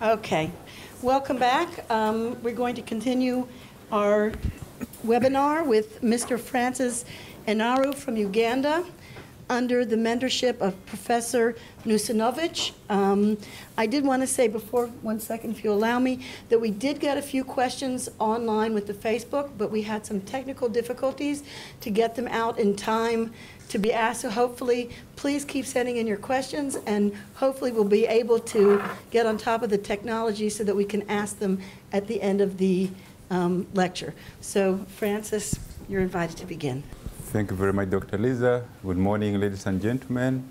Okay, welcome back. We're going to continue our webinar with Mr. Francis Enaru from Uganda under the mentorship of Professor Nussinovitch. I did want to say before, one second if you allow me, that we did get a few questions online with the Facebook, but we had some technical difficulties to get them out in time to be asked. So hopefully, please keep sending in your questions, and hopefully we'll be able to get on top of the technology so that we can ask them at the end of the lecture. So Francis, you're invited to begin. Thank you very much, Dr. Lisa. Good morning, ladies and gentlemen.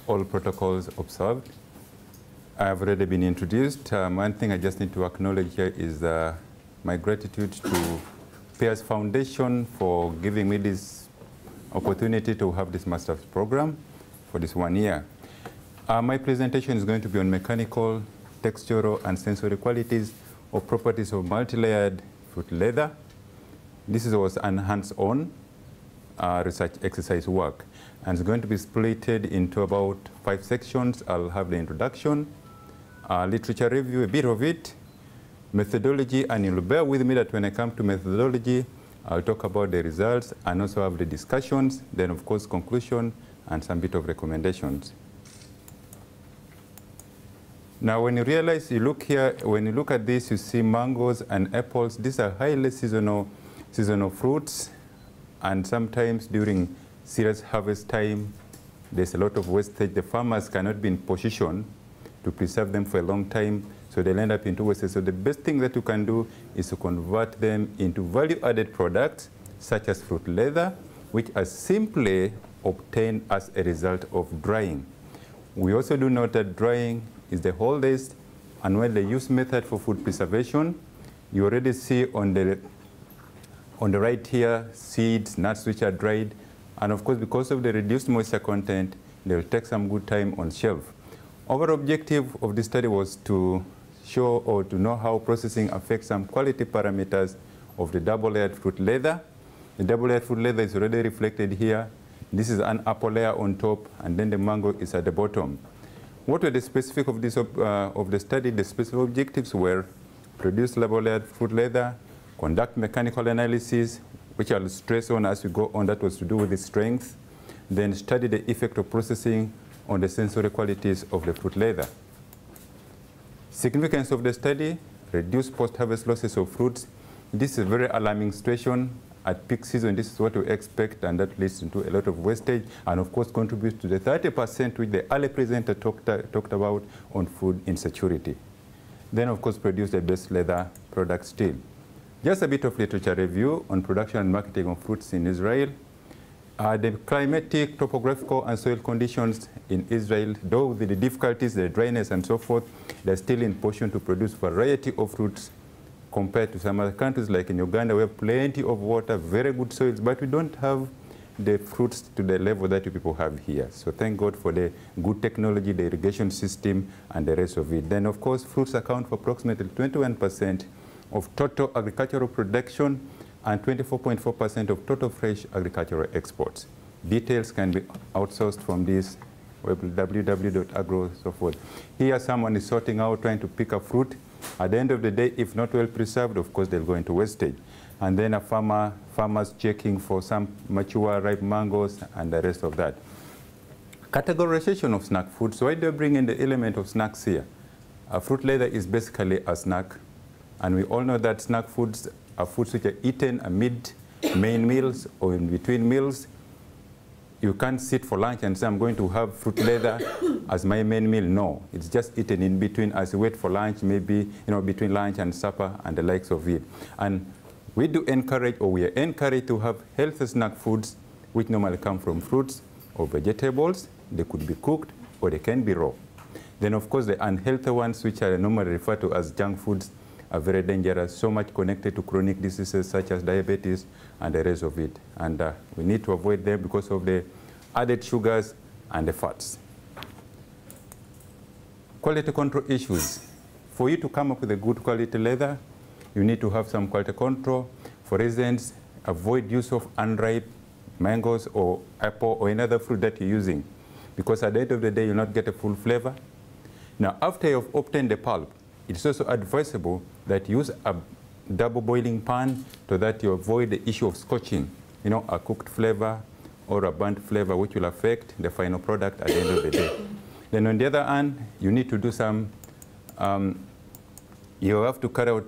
All protocols observed. I have already been introduced. One thing I just need to acknowledge here is my gratitude to PEARS Foundation for giving me this opportunity to have this master's program for this 1 year. My presentation is going to be on mechanical, textural, and sensory qualities or properties of multi-layered fruit leather. This was an hands-on research exercise work, and it's going to be split into about 5 sections. I'll have the introduction, literature review, a bit of it, methodology, and you'll bear with me that when I come to methodology, I'll talk about the results and also have the discussions, then of course conclusion and some bit of recommendations. Now when you realize, you look here, when you look at this, you see mangoes and apples. These are highly seasonal fruits. And sometimes during serious harvest time, there's a lot of wastage. The farmers cannot be in position to preserve them for a long time, so they'll end up into wastage. So the best thing that you can do is to convert them into value-added products, such as fruit leather, which are simply obtained as a result of drying. We also do note that drying is the oldest and widely used method for food preservation. You already see on the right here, seeds, nuts which are dried. And of course, because of the reduced moisture content, they will take some good time on shelf. Our objective of this study was to show or to know how processing affects some quality parameters of the double-layered fruit leather. The double-layered fruit leather is already reflected here. This is an upper layer on top, and then the mango is at the bottom. What were the specific of this of the study? The specific objectives were produce double-layered fruit leather, conduct mechanical analysis, which I'll stress on as we go on. That was to do with the strength. Then study the effect of processing on the sensory qualities of the fruit leather. Significance of the study, reduce post-harvest losses of fruits. This is a very alarming situation. At peak season, this is what we expect, and that leads to a lot of wastage, and of course contributes to the 30% which the early presenter talked about on food insecurity. Then of course produce the best leather product still. Just a bit of literature review on production and marketing of fruits in Israel. The climatic, topographical, and soil conditions in Israel, though with the difficulties, the dryness, and so forth, they're still in position to produce variety of fruits compared to some other countries, like in Uganda. We have plenty of water, very good soils, but we don't have the fruits to the level that you people have here. So thank God for the good technology, the irrigation system, and the rest of it. Then, of course, fruits account for approximately 21% of total agricultural production and 24.4% of total fresh agricultural exports. Details can be outsourced from this www.agro, so forth. Here someone is sorting out, trying to pick a fruit. At the end of the day, if not well preserved, of course they'll go into wastage. And then a farmer's checking for some mature ripe mangoes and the rest of that. Categorization of snack foods. Why do I bring in the element of snacks here? Fruit leather is basically a snack. And we all know that snack foods are foods which are eaten amid main meals or in between meals. You can't sit for lunch and say, I'm going to have fruit leather as my main meal. No, it's just eaten in between as you wait for lunch, maybe between lunch and supper and the likes of it. And we do encourage, or we are encouraged to have healthy snack foods which normally come from fruits or vegetables. They could be cooked or they can be raw. Then of course the unhealthy ones, which are normally referred to as junk foods, are very dangerous, so much connected to chronic diseases such as diabetes and the rest of it. And we need to avoid them because of the added sugars and the fats. Quality control issues. For you to come up with a good quality leather, you need to have some quality control. For instance, avoid use of unripe mangoes or apple or any other fruit that you're using, because at the end of the day, you'll not get a full flavor. Now, after you've obtained the pulp, it's also advisable that you use a double boiling pan so that you avoid the issue of scorching, you know, a cooked flavor or a burnt flavor, which will affect the final product at the end of the day. Then on the other hand, you need to do some, you have to carry out,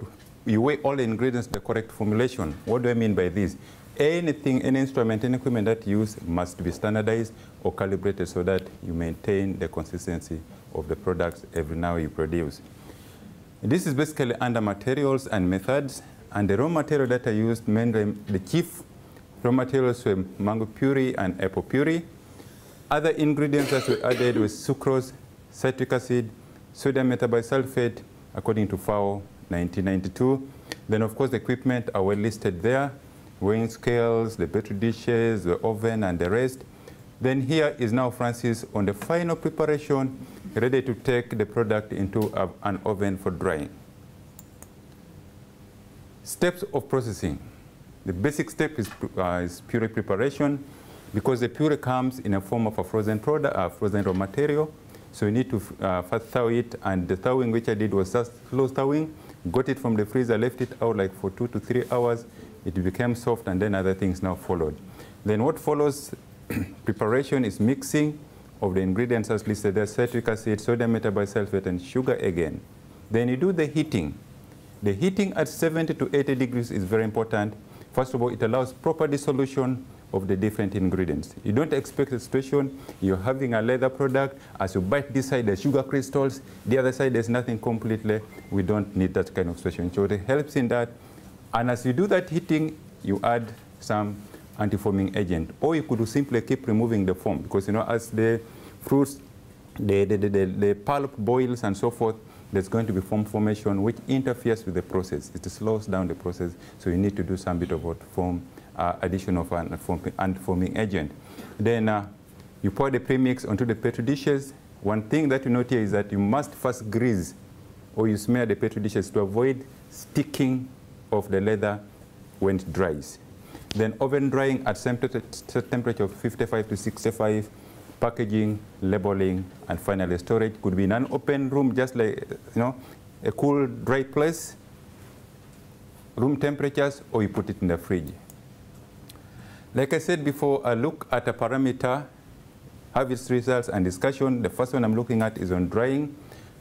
you weigh all the ingredients in the correct formulation. What do I mean by this? Anything, any instrument, any equipment that you use must be standardized or calibrated so that you maintain the consistency of the products every now you produce. This is basically under materials and methods, and the raw material that I used, mainly the chief raw materials were mango puree and apple puree. Other ingredients that were added were sucrose, citric acid, sodium metabisulfate, according to FAO 1992. Then, of course, the equipment are well listed there, weighing scales, the petri dishes, the oven, and the rest. Then here is now Francis on the final preparation, ready to take the product into an oven for drying. Steps of processing. The basic step is puree preparation, because the puree comes in a form of a frozen product, frozen raw material. So you need to first thaw it, and the thawing which I did was just slow thawing. Got it from the freezer, left it out like for 2 to 3 hours. It became soft, and then other things now followed. Then what follows preparation is mixing of the ingredients as listed there: citric acid, sodium metabisulfate, and sugar again. Then you do the heating. The heating at 70 to 80 degrees is very important. First of all, it allows proper dissolution of the different ingredients. You don't expect a situation you're having a leather product, as you bite this side, there's sugar crystals, the other side there's nothing completely. We don't need that kind of situation. So it helps in that. And as you do that heating, you add some anti-foaming agent. Or you could simply keep removing the foam, because, you know, as the fruits, the pulp boils and so forth, there's going to be foam formation, which interferes with the process. It slows down the process, so you need to do some bit of foam, addition of an anti-foaming agent. Then you pour the premix onto the petri dishes. One thing that you note here is that you must first grease or you smear the petri dishes to avoid sticking of the leather when it dries. Then oven drying at temperature of 55 to 65, packaging, labeling, and finally storage. Could be in an open room, just like, you know, a cool, dry place, room temperatures, or you put it in the fridge. Like I said before, I look at a parameter, have its results and discussion. The first one I'm looking at is on drying.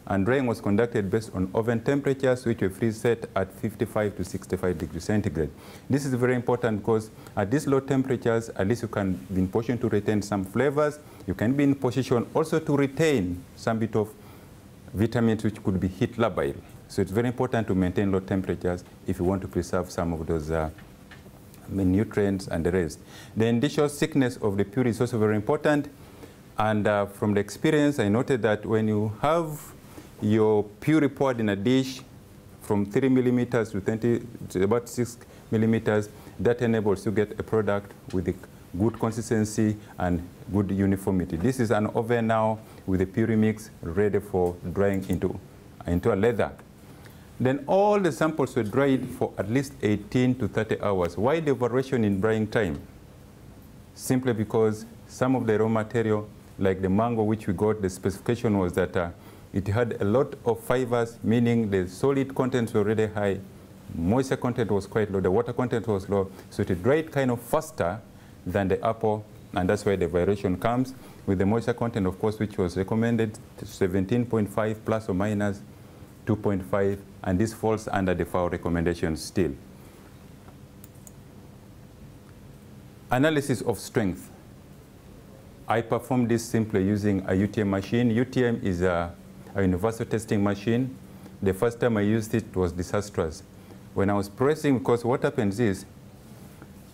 And drying was conducted based on oven temperatures, which were preset at 55 to 65 degrees centigrade. This is very important because at these low temperatures, at least you can be in position to retain some flavors. You can be in position also to retain some bit of vitamins which could be heat labile. So it's very important to maintain low temperatures if you want to preserve some of those nutrients and the rest. The initial thickness of the puree is also very important. And from the experience, I noted that when you have your puree poured in a dish from 3 millimeters to about 6 millimeters, that enables you to get a product with a good consistency and good uniformity. This is an oven now with a puree mix ready for drying into a leather. Then all the samples were dried for at least 18 to 30 hours. Why the variation in drying time? Simply because some of the raw material, like the mango which we got, the specification was that it had a lot of fibers, meaning the solid contents were really high, moisture content was quite low, the water content was low, so it dried kind of faster than the apple, and that's why the variation comes. With the moisture content, of course, which was recommended, 17.5 plus or minus 2.5, and this falls under the FAO recommendations still. Analysis of strength. I performed this simply using a UTM machine. UTM is a universal testing machine. The first time I used it was disastrous. When I was pressing, because what happens is,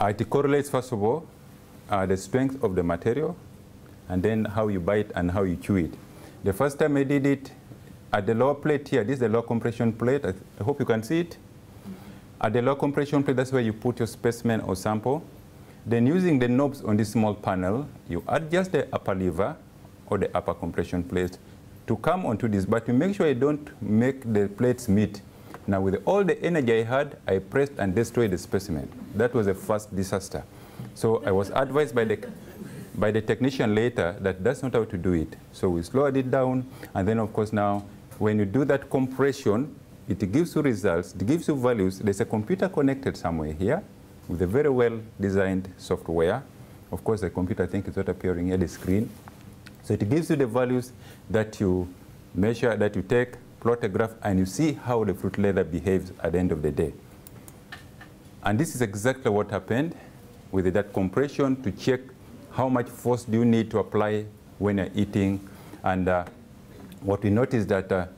it correlates, first of all, the strength of the material, and then how you bite and how you chew it. The first time I did it, at the lower plate here, this is the lower compression plate. I hope you can see it. At the lower compression plate, that's where you put your specimen or sample. Then using the knobs on this small panel, you adjust the upper lever or the upper compression plate to come onto this, but you make sure you don't make the plates meet. Now with all the energy I had, I pressed and destroyed the specimen. That was the first disaster. So I was advised by the technician later that that's not how to do it. So we slowed it down, and then of course now when you do that compression, it gives you results, it gives you values. There's a computer connected somewhere here with a very well-designed software. Of course, the computer, I think, is not appearing at the screen. So it gives you the values that you measure, that you take, plot a graph, and you see how the fruit leather behaves at the end of the day. And this is exactly what happened with that compression to check how much force do you need to apply when you're eating. And what we noticed that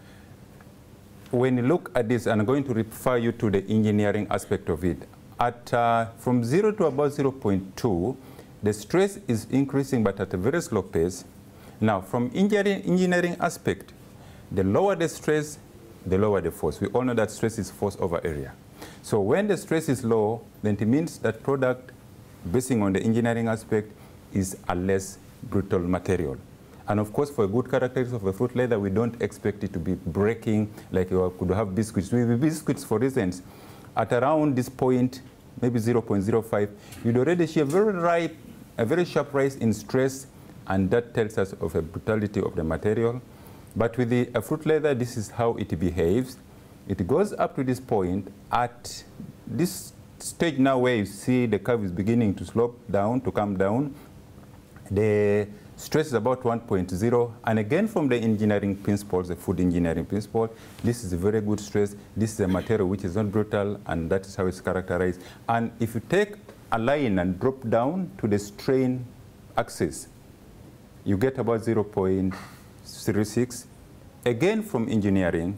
when you look at this, and I'm going to refer you to the engineering aspect of it, at from 0 to about 0.2, the stress is increasing, but at a very slow pace. Now, from engineering aspect, the lower the stress, the lower the force. We all know that stress is force over area. So when the stress is low, then it means that product, basing on the engineering aspect, is a less brittle material. And of course, for a good characteristics of a fruit leather, we don't expect it to be breaking like you could have biscuits. With biscuits, for instance, at around this point, maybe 0.05, you'd already see a very sharp rise in stress, and that tells us of a brutality of the material. But with a fruit leather, this is how it behaves. It goes up to this point. At this stage now where you see the curve is beginning to slope down, to come down, the stress is about 1.0. And again, from the engineering principles, the food engineering principle, this is a very good stress. This is a material which is not brittle, and that is how it's characterized. And if you take a line and drop down to the strain axis, you get about 0.36. Again, from engineering,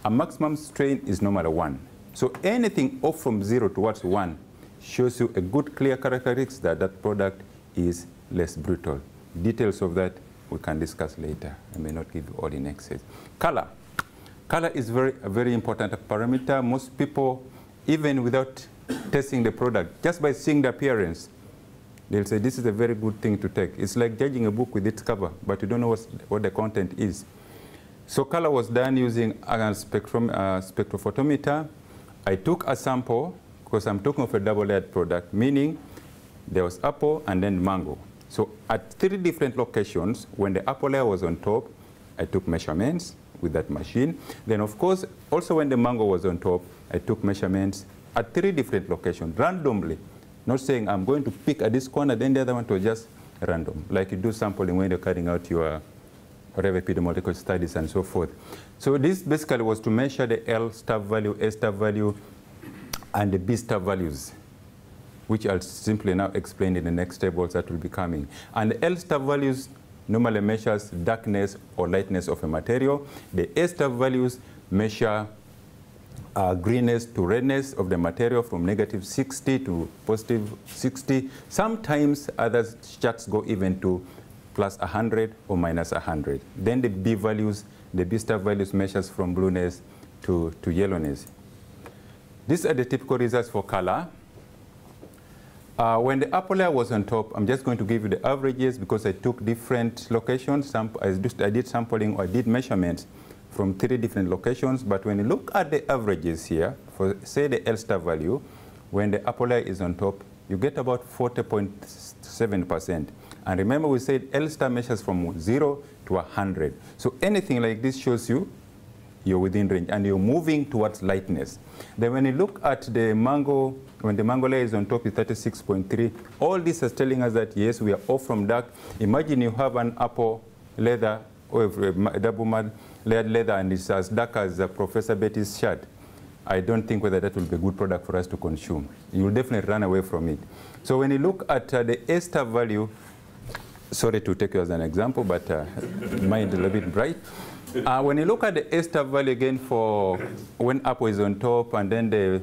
a maximum strain is normally 1. So anything off from 0 towards 1 shows you a good, clear characteristics that that product is less brittle. Details of that we can discuss later. I may not give you all in excess. Color. Color is a very important parameter. Most people, even without testing the product, just by seeing the appearance, they'll say this is a very good thing to take. It's like judging a book with its cover, but you don't know what the content is. So color was done using a spectrophotometer. I took a sample, because I'm talking of a double-layered product, meaning there was apple and then mango. So at 3 different locations, when the apple layer was on top, I took measurements with that machine. Then, of course, also when the mango was on top, I took measurements at 3 different locations, randomly. Not saying I'm going to pick at this corner, then the other one was just random. Like you do sampling when you're carrying out your whatever epidemiological studies and so forth. So this basically was to measure the L star value, A star value, and the B star values, which I'll simply now explain in the next tables that will be coming. And the L star values normally measures darkness or lightness of a material. The A star values measure greenness to redness of the material from -60 to +60. Sometimes other charts go even to +100 or -100. Then the B values, the B star values measures from blueness to yellowness. These are the typical results for color. When the apple layer was on top, I'm just going to give you the averages because I took different locations. I did sampling or I did measurements from 3 different locations. But when you look at the averages here, for say the L star value, when the apple layer is on top, you get about 40.7%. And remember we said L star measures from 0 to 100. So anything like this shows you you're within range and you're moving towards lightness. Then when you look at the mango, when the mango layer is on top, it's 36.3. All this is telling us that yes, we are off from dark. Imagine you have an apple leather or a double layered leather and it's as dark as Professor Betty's shirt. I don't think whether that will be a good product for us to consume. You will definitely run away from it. So when you look at the A star value, sorry to take you as an example, but mind a little bit bright. When you look at the A star value again for when apple is on top and then the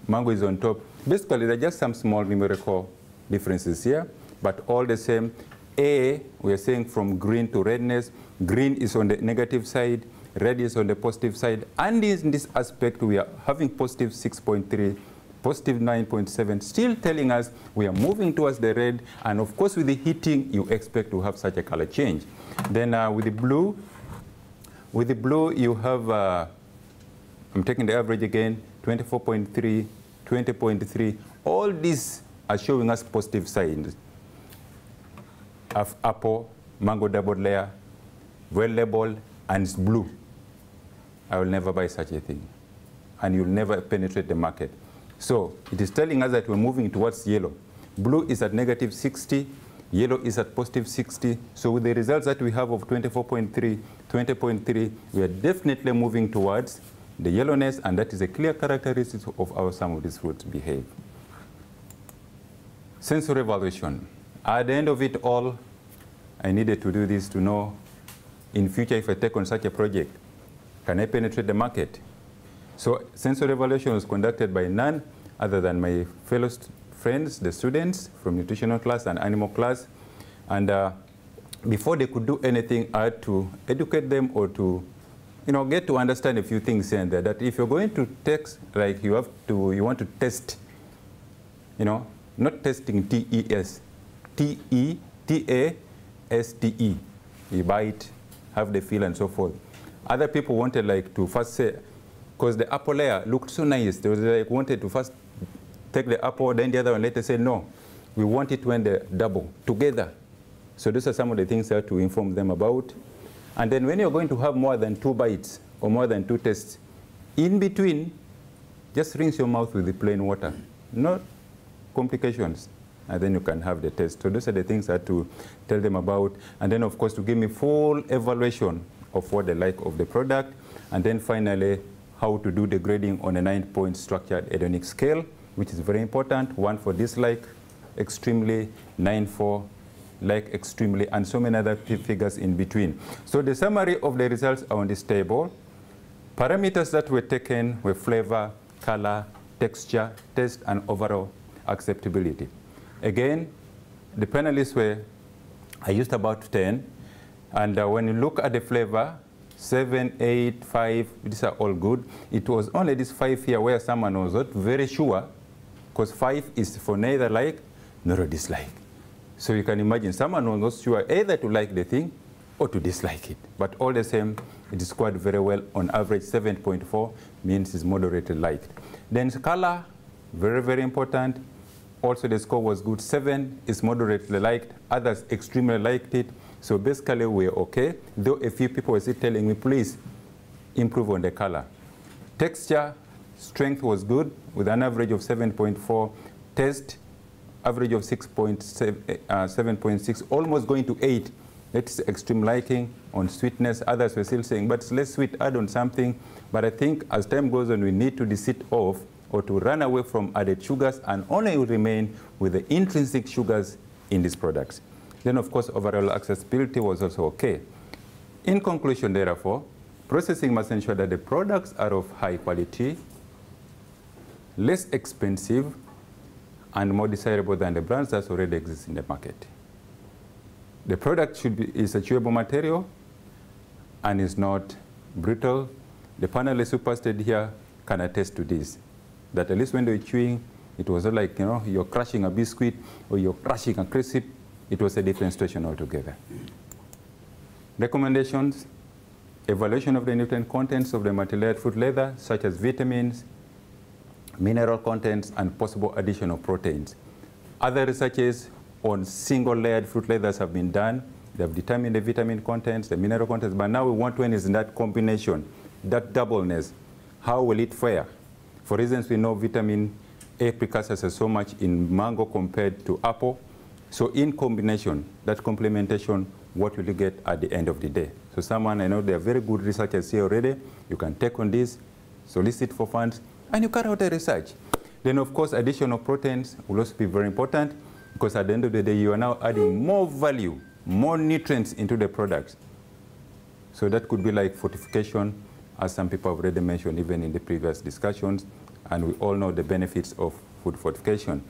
mango is on top, basically there are just some small numerical differences here, but all the same. A, we are saying from green to redness. Green is on the negative side, red is on the positive side, and in this aspect we are having positive 6.3, positive 9.7, still telling us we are moving towards the red, and of course with the heating you expect to have such a color change. Then with the blue you have, I'm taking the average again, 24.3, 20.3, all these are showing us positive signs of apple, mango double layer, well labeled, and it's blue, I will never buy such a thing. And you'll never penetrate the market. So it is telling us that we're moving towards yellow. Blue is at negative 60, yellow is at positive 60. So with the results that we have of 24.3, 20.3, we are definitely moving towards the yellowness, and that is a clear characteristic of how some of these fruits behave. Sensory evaluation. At the end of it all, I needed to do this to know, in future, if I take on such a project, can I penetrate the market? So sensory evaluation was conducted by none other than my fellow friends, the students from nutritional class and animal class. And before they could do anything, I had to educate them or to, get to understand a few things here and there. That if you're going to test, like you want to test, not testing TES, TETASTE. You buy it, have the feel, and so forth. Other people wanted to first say, because the apple layer looked so nice, they wanted to first take the apple, then the other one later say, no, we want it when they double together. So those are some of the things I have to inform them about. And then when you're going to have more than 2 bites or more than 2 tests, in between, just rinse your mouth with the plain water. No complications. And then you can have the test. So those are the things I have to tell them about. And then, of course, to give me full evaluation of what they like of the product. And then finally, how to do the grading on a 9-point structured hedonic scale, which is very important. 1 for dislike, extremely, 9 for like extremely, and so many other figures in between. So the summary of the results are on this table. Parameters that were taken were flavor, color, texture, taste, and overall acceptability. Again, the panelists I used about 10. And when you look at the flavor, 7, 8, 5, these are all good. It was only this 5 here where someone was not very sure, because 5 is for neither like nor dislike. So you can imagine someone was not sure either to like the thing or to dislike it. But all the same, it is scored very well. On average, 7.4 means it's moderately liked. Then color, very, very important. Also, the score was good. 7 is moderately liked. Others extremely liked it. So basically, we're OK, though a few people were still telling me, please improve on the color. Texture, strength was good with an average of 7.4. Taste, average of 7.6, almost going to 8. That's extreme liking. On sweetness, others were still saying, but it's less sweet, add on something. But I think as time goes on, we need to decide off or to run away from added sugars and only remain with the intrinsic sugars in these products. Then, of course, overall accessibility was also OK. In conclusion, therefore, processing must ensure that the products are of high quality, less expensive, and more desirable than the brands that already exist in the market. The product is a chewable material and is not brittle. The panelists who posted here can attest to this, that at least when they were chewing, it was not like you're crushing a biscuit or you're crushing a crisp. It was a different situation altogether. Recommendations: evaluation of the nutrient contents of the multi-layered fruit leather, such as vitamins, mineral contents, and possible addition of proteins. Other researches on single-layered fruit leathers have been done. They have determined the vitamin contents, the mineral contents, but now we want one is in that combination, that doubleness. How will it fare? For instance, we know vitamin A precursors are so much in mango compared to apple. So in combination, that complementation, what will you get at the end of the day? So someone, I know there are very good researchers here already. You can take on this, solicit for funds, and you carry out the research. Then, of course, addition of proteins will also be very important, because at the end of the day, you are now adding more value, more nutrients into the products. So that could be like fortification, as some people have already mentioned, even in the previous discussions, and we all know the benefits of food fortification.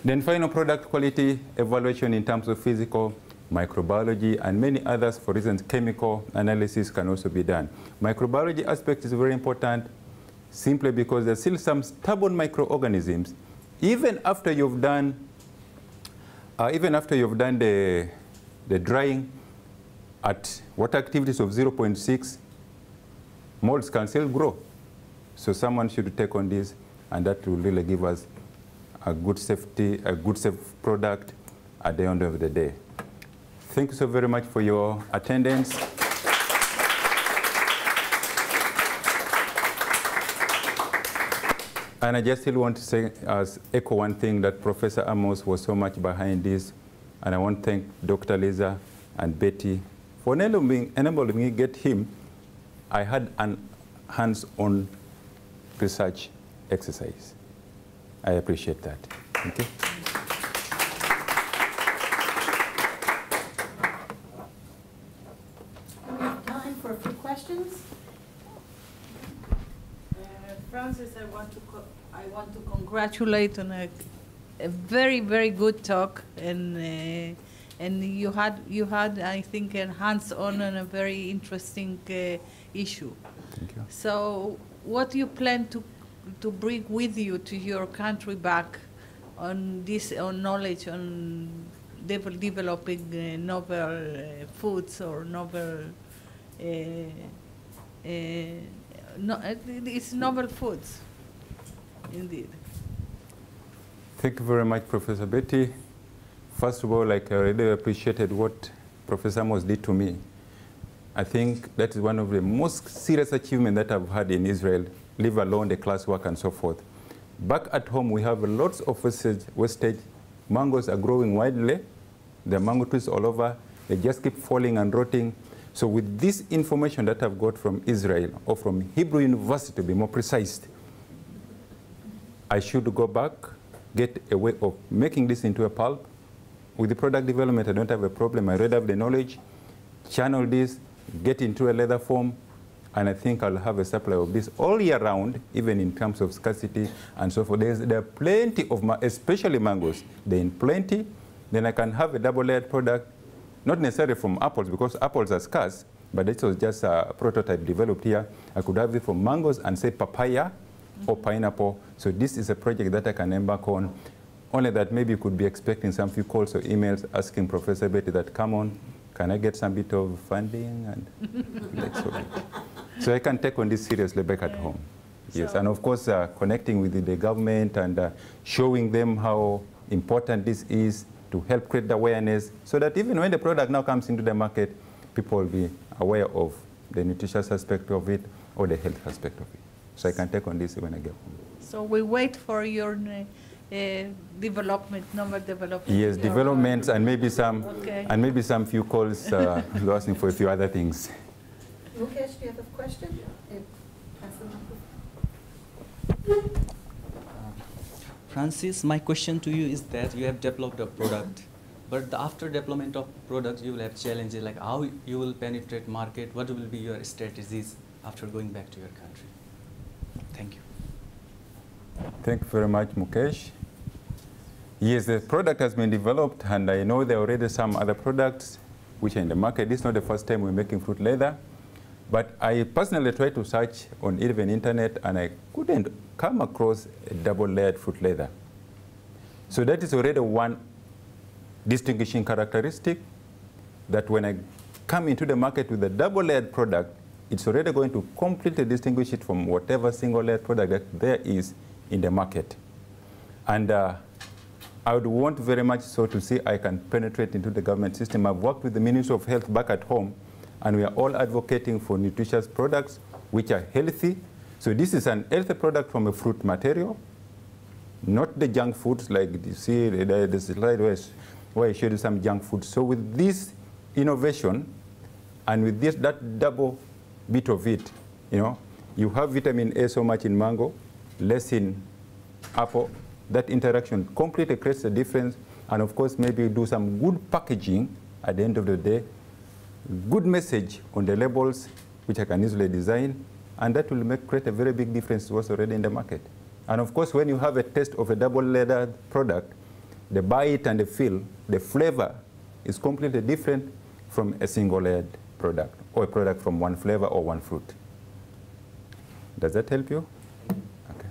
Then final product quality evaluation in terms of physical, microbiology, and many others. For instance, chemical analysis can also be done. Microbiology aspect is very important, simply because there's still some stubborn microorganisms. Even after you've done the drying at water activities of 0.6, molds can still grow. So someone should take on this, and that will really give us a good safe product at the end of the day. Thank you so very much for your attendance. And I just still want to say, echo one thing, that Professor Amos was so much behind this. And I want to thank Dr. Lisa and Betty for enabling me to get him. I had a hands-on research exercise. I appreciate that. Thank you. We have time for a few questions. Francis, I want to congratulate on a very, very good talk, and you had I think a hands-on and a very interesting issue. Thank you. So, what do you plan to bring with you to your country back on this, on knowledge on developing novel foods or novel? No, it's novel foods, indeed. Thank you very much, Professor Betty. First of all, like, I really appreciated what Professor Amos did to me. I think that is one of the most serious achievements that I've had in Israel, leave alone the classwork and so forth. Back at home, we have lots of wastage. Mangoes are growing widely. There are mango trees all over. They just keep falling and rotting. So with this information that I've got from Israel, or from Hebrew University to be more precise, I should go back, get a way of making this into a pulp. With the product development, I don't have a problem. I already have the knowledge, channel this, get into a leather form, and I think I'll have a supply of this all year round, even in terms of scarcity and so forth. There are plenty of, especially mangoes. They're in plenty. Then I can have a double-layered product, not necessarily from apples, because apples are scarce, but this was just a prototype developed here. I could have it from mangoes and say papaya or pineapple. So this is a project that I can embark on. Only that maybe you could be expecting some few calls or emails asking Professor Betty that, come on, can I get some bit of funding? And so I can take on this seriously back at home. Yes, and of course connecting with the government and showing them how important this is to help create the awareness, so that even when the product now comes into the market, people will be aware of the nutritious aspect of it or the health aspect of it. So I can take on this when I get home. So we wait for your development, novel development. Yes, developments and maybe some, okay. and maybe some few calls asking for a few other things. Mukesh, do you have a question? Francis, my question to you is that you have developed a product, but after development of products, you will have challenges like how you will penetrate market, what will be your strategies after going back to your country? Thank you. Thank you very much, Mukesh. Yes, the product has been developed, and I know there are already some other products which are in the market. This is not the first time we're making fruit leather, but I personally tried to search on even internet, and I couldn't come across a double-layered fruit leather. So that is already one distinguishing characteristic, that when I come into the market with a double-layered product, it's already going to completely distinguish it from whatever single-layered product that there is in the market. And I would want very much so to see I can penetrate into the government system. I've worked with the Ministry of Health back at home, and we are all advocating for nutritious products which are healthy. So this is an healthy product from a fruit material, not the junk foods like you see the slide where I showed you some junk food. So with this innovation and with this, that double bit of it, you have vitamin A so much in mango, less in apple. That interaction completely creates a difference. And of course, maybe do some good packaging at the end of the day, good message on the labels, which I can easily design, and that will create a very big difference to what's already in the market. And of course, when you have a taste of a double-layered product, the bite and the feel, the flavor is completely different from a single-layered product, or a product from one flavor or one fruit. Does that help you? Okay.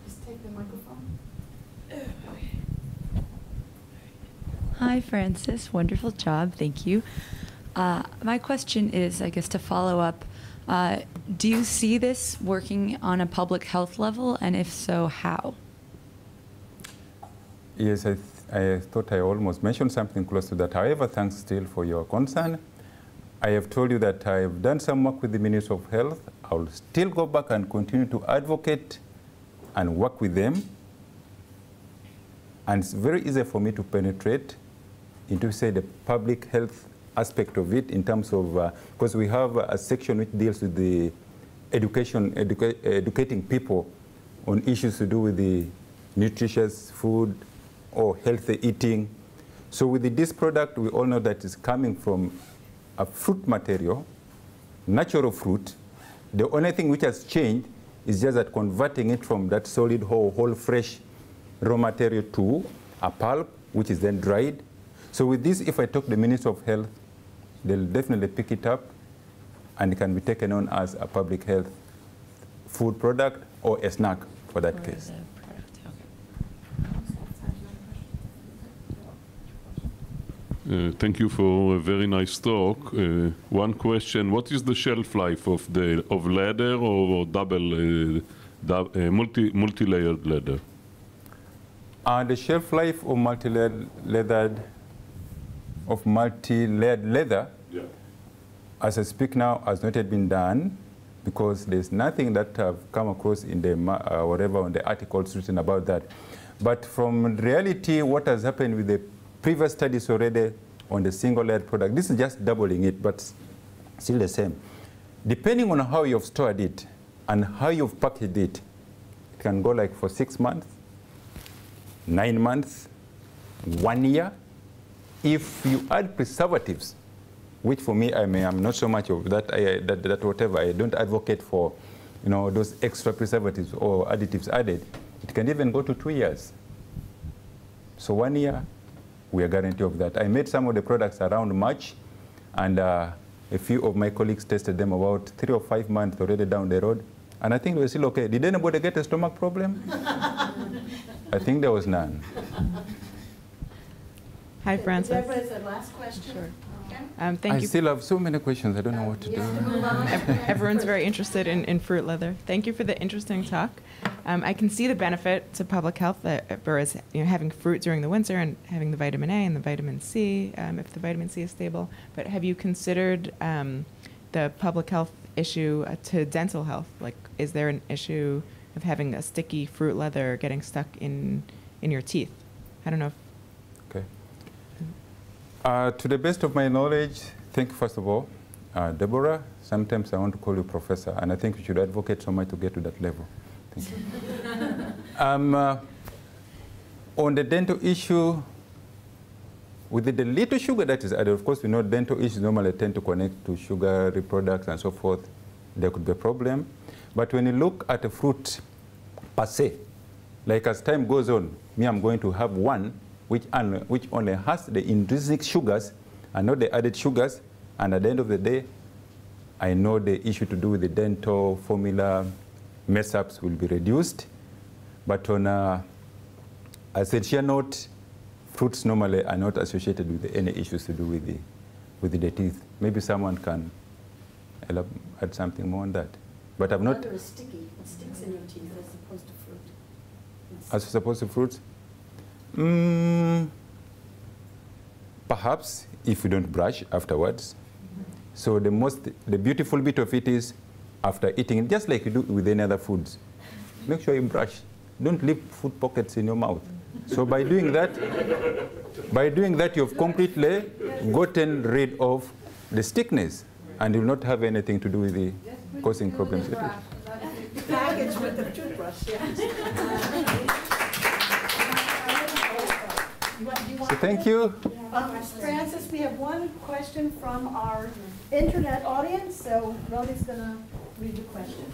Just take the microphone. Hi, Francis. Wonderful job. Thank you. My question is, I guess, to follow up, do you see this working on a public health level, and if so, how? Yes, I thought I almost mentioned something close to that. However, thanks still for your concern. I have told you that I have done some work with the Ministry of Health. I will still go back and continue to advocate and work with them. And it's very easy for me to penetrate into, say, the public health aspect of it in terms of, because we have a section which deals with the educating people on issues to do with the nutritious food or healthy eating. So with this product, we all know that it's coming from a fruit material, natural fruit. The only thing which has changed is just that converting it from that solid, whole fresh raw material to a pulp, which is then dried. So with this, if I talk to the Minister of Health, they'll definitely pick it up and it can be taken on as a public health food product or a snack for that case. Thank you for a very nice talk. One question: what is the shelf life of leather or multi-layered leather? The shelf life of multi-layered leather, yeah, as I speak now, has not yet been done because there's nothing that I've come across in the whatever on the articles written about that. But from reality, what has happened with the previous studies already on the single-layered product, this is just doubling it, but still the same. Depending on how you've stored it and how you've packaged it, it can go like for 6 months, 9 months, 1 year. If you add preservatives, which for me, I'm not so much of that, that whatever, I don't advocate for, those extra preservatives or additives added, it can even go to 2 years. So 1 year, we are guaranteed of that. I made some of the products around March, and a few of my colleagues tested them about 3 or 5 months already down the road, and I think they were still okay. Did anybody get a stomach problem? I think there was none. Hi, Francis. Deborah, is the last question? Sure. Okay. Thank you. Still have so many questions. I don't know what to do. Everyone's very interested in fruit leather. Thank you for the interesting talk. I can see the benefit to public health, whereas having fruit during the winter and having the vitamin A and the vitamin C, if the vitamin C is stable. But have you considered the public health issue to dental health? Like, is there an issue of having a sticky fruit leather getting stuck in your teeth? I don't know if... Okay. To the best of my knowledge, thank you first of all. Deborah, sometimes I want to call you professor, and I think you should advocate so much to get to that level. Thank you. On the dental issue, with the little sugar that is added, of course, we know dental issues normally tend to connect to sugary products and so forth. There could be a problem. But when you look at a fruit per se, like as time goes on, I'm going to have one which only has the intrinsic sugars and not the added sugars. And at the end of the day, I know the issue to do with the dental formula mess-ups will be reduced. But on a essential note, fruits normally are not associated with any issues to do with the teeth. Maybe someone can add something more on that. But I've not... Leather is sticky. It sticks in your teeth as opposed to fruit. As opposed to fruits? Perhaps if you don't brush afterwards. So the beautiful bit of it is after eating, just like you do with any other foods, make sure you brush. Don't leave food pockets in your mouth. So by doing that, you've completely gotten rid of the stickness, and you'll not have anything to do with the causing problems. Package with the toothbrush, yeah. So thank you. Francis, we have one question from our internet audience, so Rodi's going to read the question.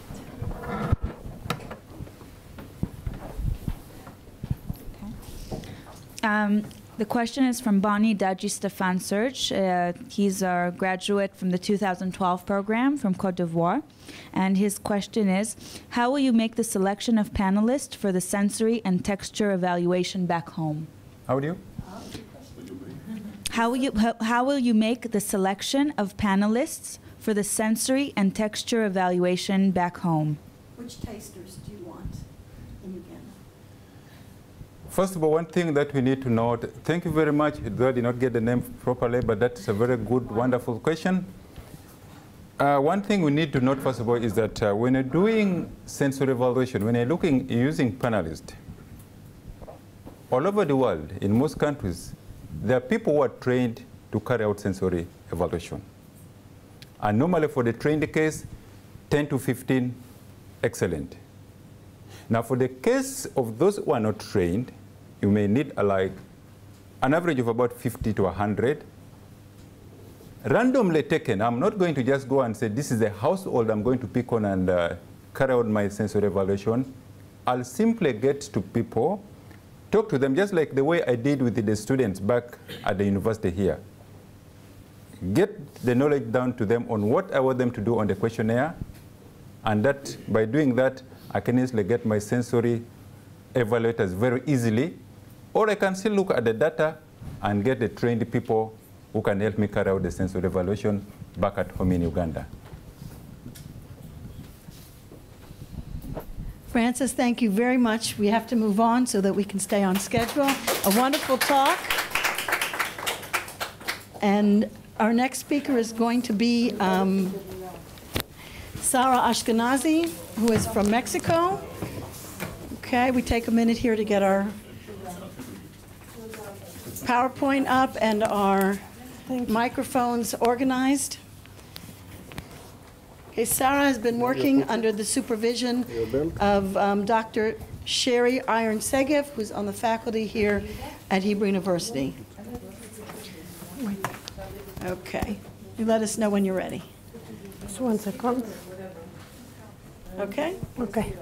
The question is from Bonnie Daji Stefan Serge. He's our graduate from the 2012 program from Côte d'Ivoire. And his question is, how will you make the selection of panelists for the sensory and texture evaluation back home? How do you? How will you make the selection of panelists for the sensory and texture evaluation back home? Which tasters do you want in Uganda? First of all, one thing that we need to note, thank you very much, though I did not get the name properly, but that's a very good, wonderful question. One thing we need to note, first of all, is that when you're doing sensory evaluation, when you're using panelists, all over the world, in most countries, there are people who are trained to carry out sensory evaluation. And normally for the trained case, 10 to 15, excellent. Now for the case of those who are not trained, you may need like an average of about 50 to 100. Randomly taken, I'm not going to just go and say, this is a household I'm going to pick on and carry out my sensory evaluation. I'll simply get to people, talk to them just like the way I did with the students back at the university here. Get the knowledge down to them on what I want them to do on the questionnaire, and that by doing that, I can easily get my sensory evaluators very easily, or I can still look at the data and get the trained people who can help me carry out the sensory evaluation back at home in Uganda. Francis, thank you very much. We have to move on so that we can stay on schedule. A wonderful talk. And our next speaker is going to be Sara Ashkenazi, who is from Mexico. Okay, we take a minute here to get our PowerPoint up and our microphones organized. Okay, Sara has been working under the supervision of Dr. Sherry Iron-Segev, who's on the faculty here at Hebrew University. Okay, you let us know when you're ready. Just 1 second. Okay? Okay.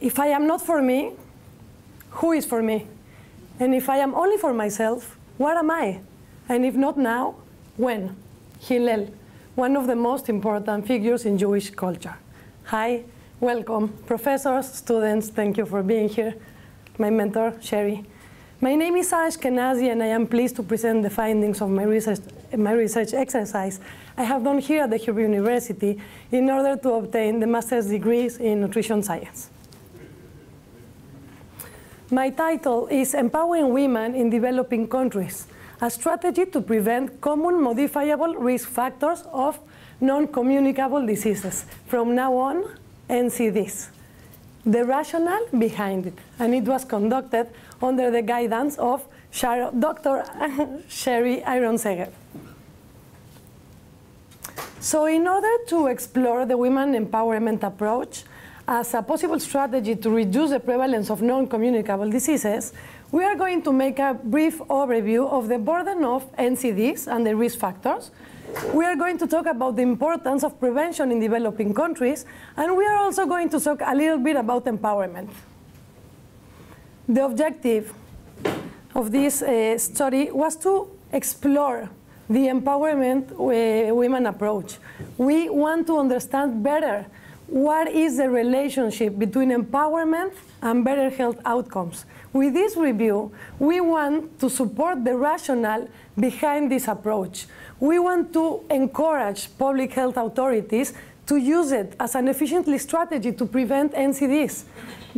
If I am not for me, who is for me? And if I am only for myself, what am I? And if not now, when? Hillel, one of the most important figures in Jewish culture. Hi, welcome, professors, students, thank you for being here. My mentor, Sherry. My name is Sara Eshkenazi, and I am pleased to present the findings of my research exercise I have done here at the Hebrew University in order to obtain the master's degrees in nutrition science. My title is Empowering Women in Developing Countries, a strategy to prevent common modifiable risk factors of non-communicable diseases. From now on, NCDS. The rationale behind it, and it was conducted under the guidance of Dr. Sherry Iron-Segev. So in order to explore the women empowerment approach as a possible strategy to reduce the prevalence of non-communicable diseases, we are going to make a brief overview of the burden of NCDs and the risk factors. We are going to talk about the importance of prevention in developing countries, and we are also going to talk a little bit about empowerment. The objective of this study was to explore the empowerment women approach. We want to understand better what is the relationship between empowerment and better health outcomes. With this review, we want to support the rationale behind this approach. We want to encourage public health authorities to use it as an efficient strategy to prevent NCDs,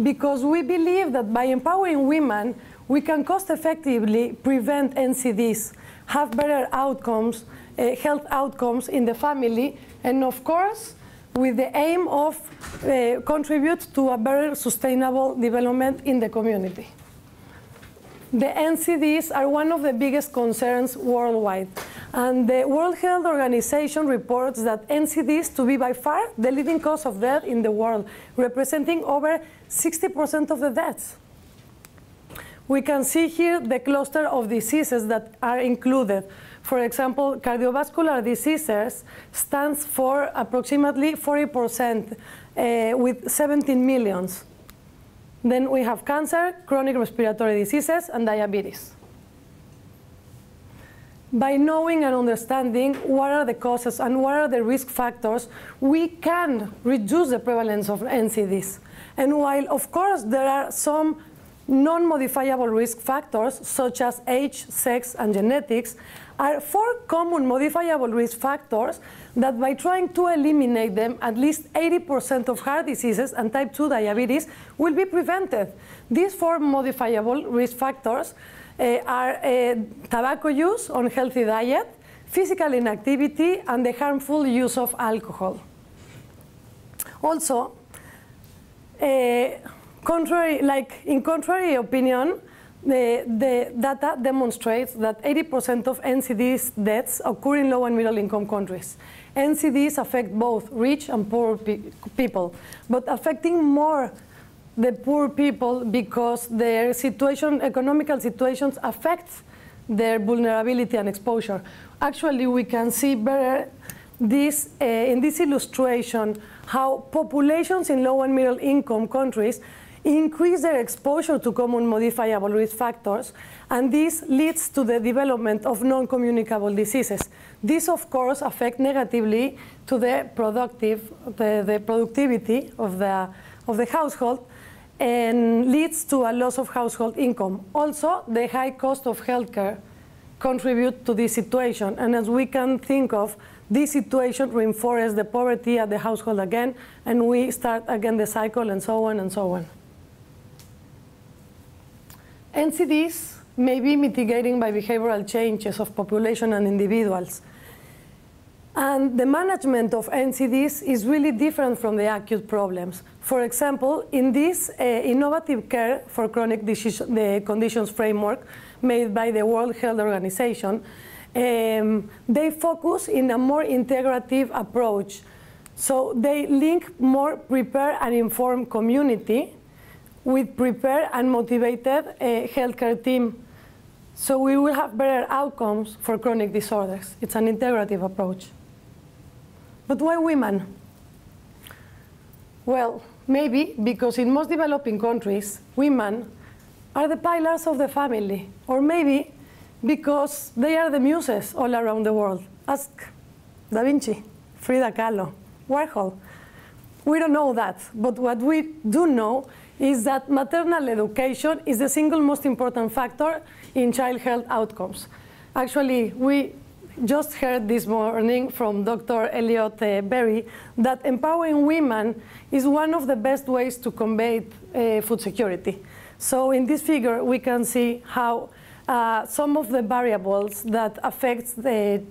because we believe that by empowering women, we can cost-effectively prevent NCDs, have better outcomes, health outcomes in the family, and of course, with the aim of contribute to a better sustainable development in the community. The NCDs are one of the biggest concerns worldwide, and the World Health Organization reports that NCDs to be by far the leading cause of death in the world, representing over 60% of the deaths. We can see here the cluster of diseases that are included. For example, cardiovascular diseases stands for approximately 40% with 17 millions. Then we have cancer, chronic respiratory diseases, and diabetes. By knowing and understanding what are the causes and what are the risk factors, we can reduce the prevalence of NCDs. And while, of course, there are some non-modifiable risk factors, such as age, sex, and genetics, are 4 common modifiable risk factors that by trying to eliminate them, at least 80% of heart diseases and type 2 diabetes will be prevented. These 4 modifiable risk factors are tobacco use, unhealthy diet, physical inactivity, and the harmful use of alcohol. Also, in contrary opinion, the data demonstrates that 80% of NCDs deaths occur in low and middle income countries. NCDs affect both rich and poor people, but affecting more the poor people because their economical situations affect their vulnerability and exposure. Actually, we can see better this, in this illustration how populations in low and middle income countries increase their exposure to common modifiable risk factors, and this leads to the development of non-communicable diseases. This, of course, affects negatively to the productivity of the household and leads to a loss of household income. Also, the high cost of healthcare contribute to this situation, and as we can think of, this situation reinforces the poverty at the household again, and we start again the cycle, and so on and so on. NCDs may be mitigated by behavioral changes of population and individuals. And the management of NCDs is really different from the acute problems. For example, in this innovative care for chronic conditions framework made by the World Health Organization, they focus in a more integrative approach. So they link more prepared and informed community with prepared and motivated healthcare team. So we will have better outcomes for chronic disorders. It's an integrative approach. But why women? Well, maybe because in most developing countries, women are the pillars of the family, or maybe because they are the muses all around the world. Ask Da Vinci, Frida Kahlo, Warhol. We don't know that, but what we do know is that maternal education is the single most important factor in child health outcomes. Actually, we just heard this morning from Dr. Elliot Berry that empowering women is one of the best ways to combat food security. So in this figure, we can see how some of the variables that affect the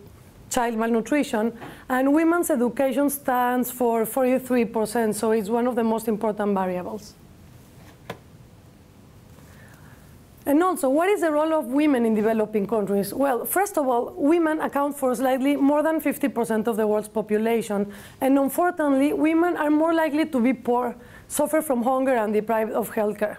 child malnutrition, and women's education stands for 43%, so it's one of the most important variables. And also, what is the role of women in developing countries? Well, first of all, women account for slightly more than 50% of the world's population, and unfortunately, women are more likely to be poor, suffer from hunger, and deprived of healthcare.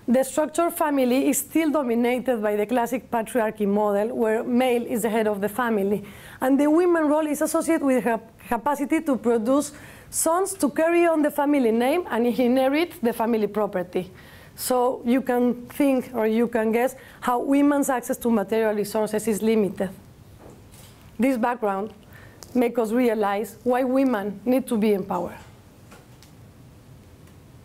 The structured family is still dominated by the classic patriarchy model, where male is the head of the family, and the women's role is associated with her capacity to produce sons to carry on the family name and inherit the family property. So you can think, or you can guess, how women's access to material resources is limited. This background makes us realize why women need to be empowered.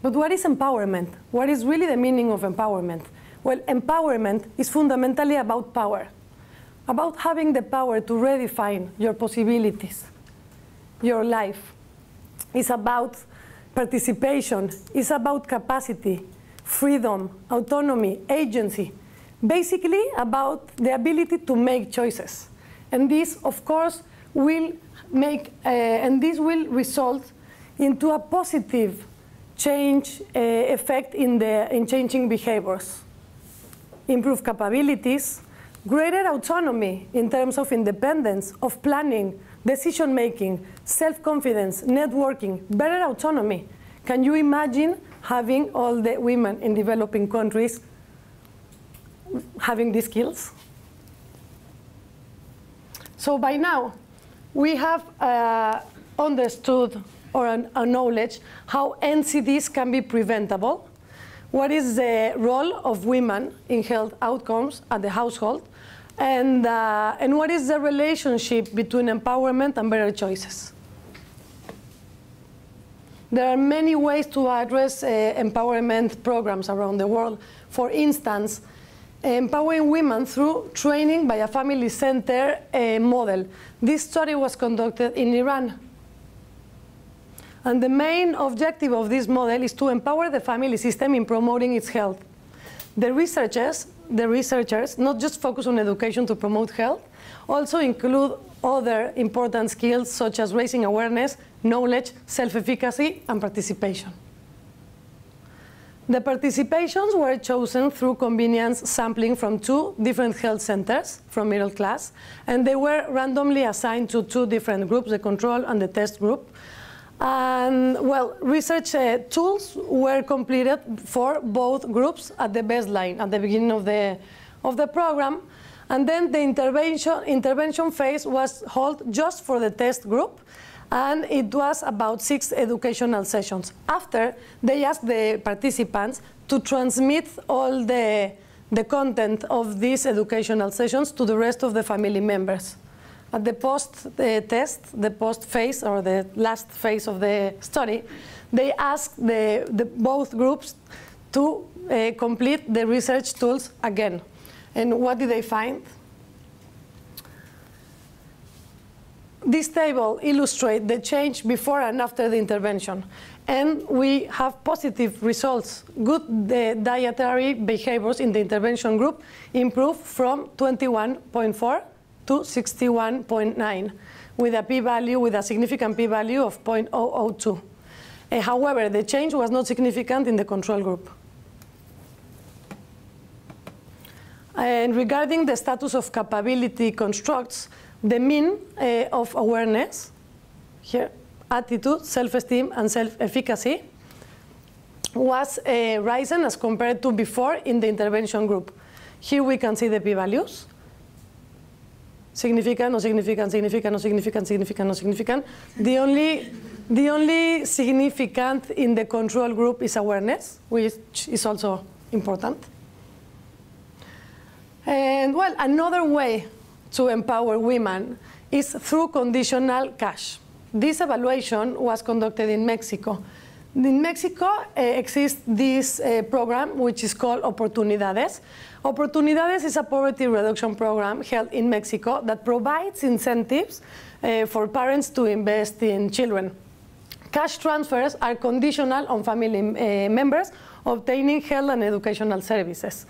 But what is empowerment? What is really the meaning of empowerment? Well, empowerment is fundamentally about power, about having the power to redefine your possibilities, your life. It's about participation. It's about capacity, freedom, autonomy, agency, basically about the ability to make choices. And this, of course, will make, and this will result into a positive change effect in changing behaviors, improved capabilities, greater autonomy in terms of independence, of planning, decision-making, self-confidence, networking, better autonomy. Can you imagine having all the women in developing countries having these skills? So by now, we have understood or acknowledged how NCDs can be preventable, what is the role of women in health outcomes at the household, and what is the relationship between empowerment and better choices. There are many ways to address empowerment programs around the world. For instance, empowering women through training by a family-centered model. This study was conducted in Iran. And the main objective of this model is to empower the family system in promoting its health. The researchers not just focus on education to promote health, also include other important skills such as raising awareness, knowledge, self-efficacy, and participation. The participations were chosen through convenience sampling from 2 different health centers from middle class, and they were randomly assigned to 2 different groups, the control and the test group. And, well, research tools were completed for both groups at the baseline, at the beginning of the program. And then the intervention phase was held just for the test group, and it was about 6 educational sessions. After, they asked the participants to transmit all the content of these educational sessions to the rest of the family members. At the post-test, the post-phase, or the last phase of the study, they asked both groups to complete the research tools again. And what did they find? This table illustrates the change before and after the intervention. And we have positive results. Good dietary behaviors in the intervention group improved from 21.4 to 61.9, with a p-value, with a significant p-value of 0.002. However, the change was not significant in the control group. And regarding the status of capability constructs, the mean of awareness, here, attitude, self-esteem, and self-efficacy was risen as compared to before in the intervention group. Here we can see the p-values. Significant, no significant, significant, no significant, significant, no significant. The only significant in the control group is awareness, which is also important. And, well, another way to empower women is through conditional cash. This evaluation was conducted in Mexico. In Mexico exists this program, which is called Oportunidades. Oportunidades is a poverty reduction program held in Mexico that provides incentives for parents to invest in children. Cash transfers are conditional on family members obtaining health and educational services.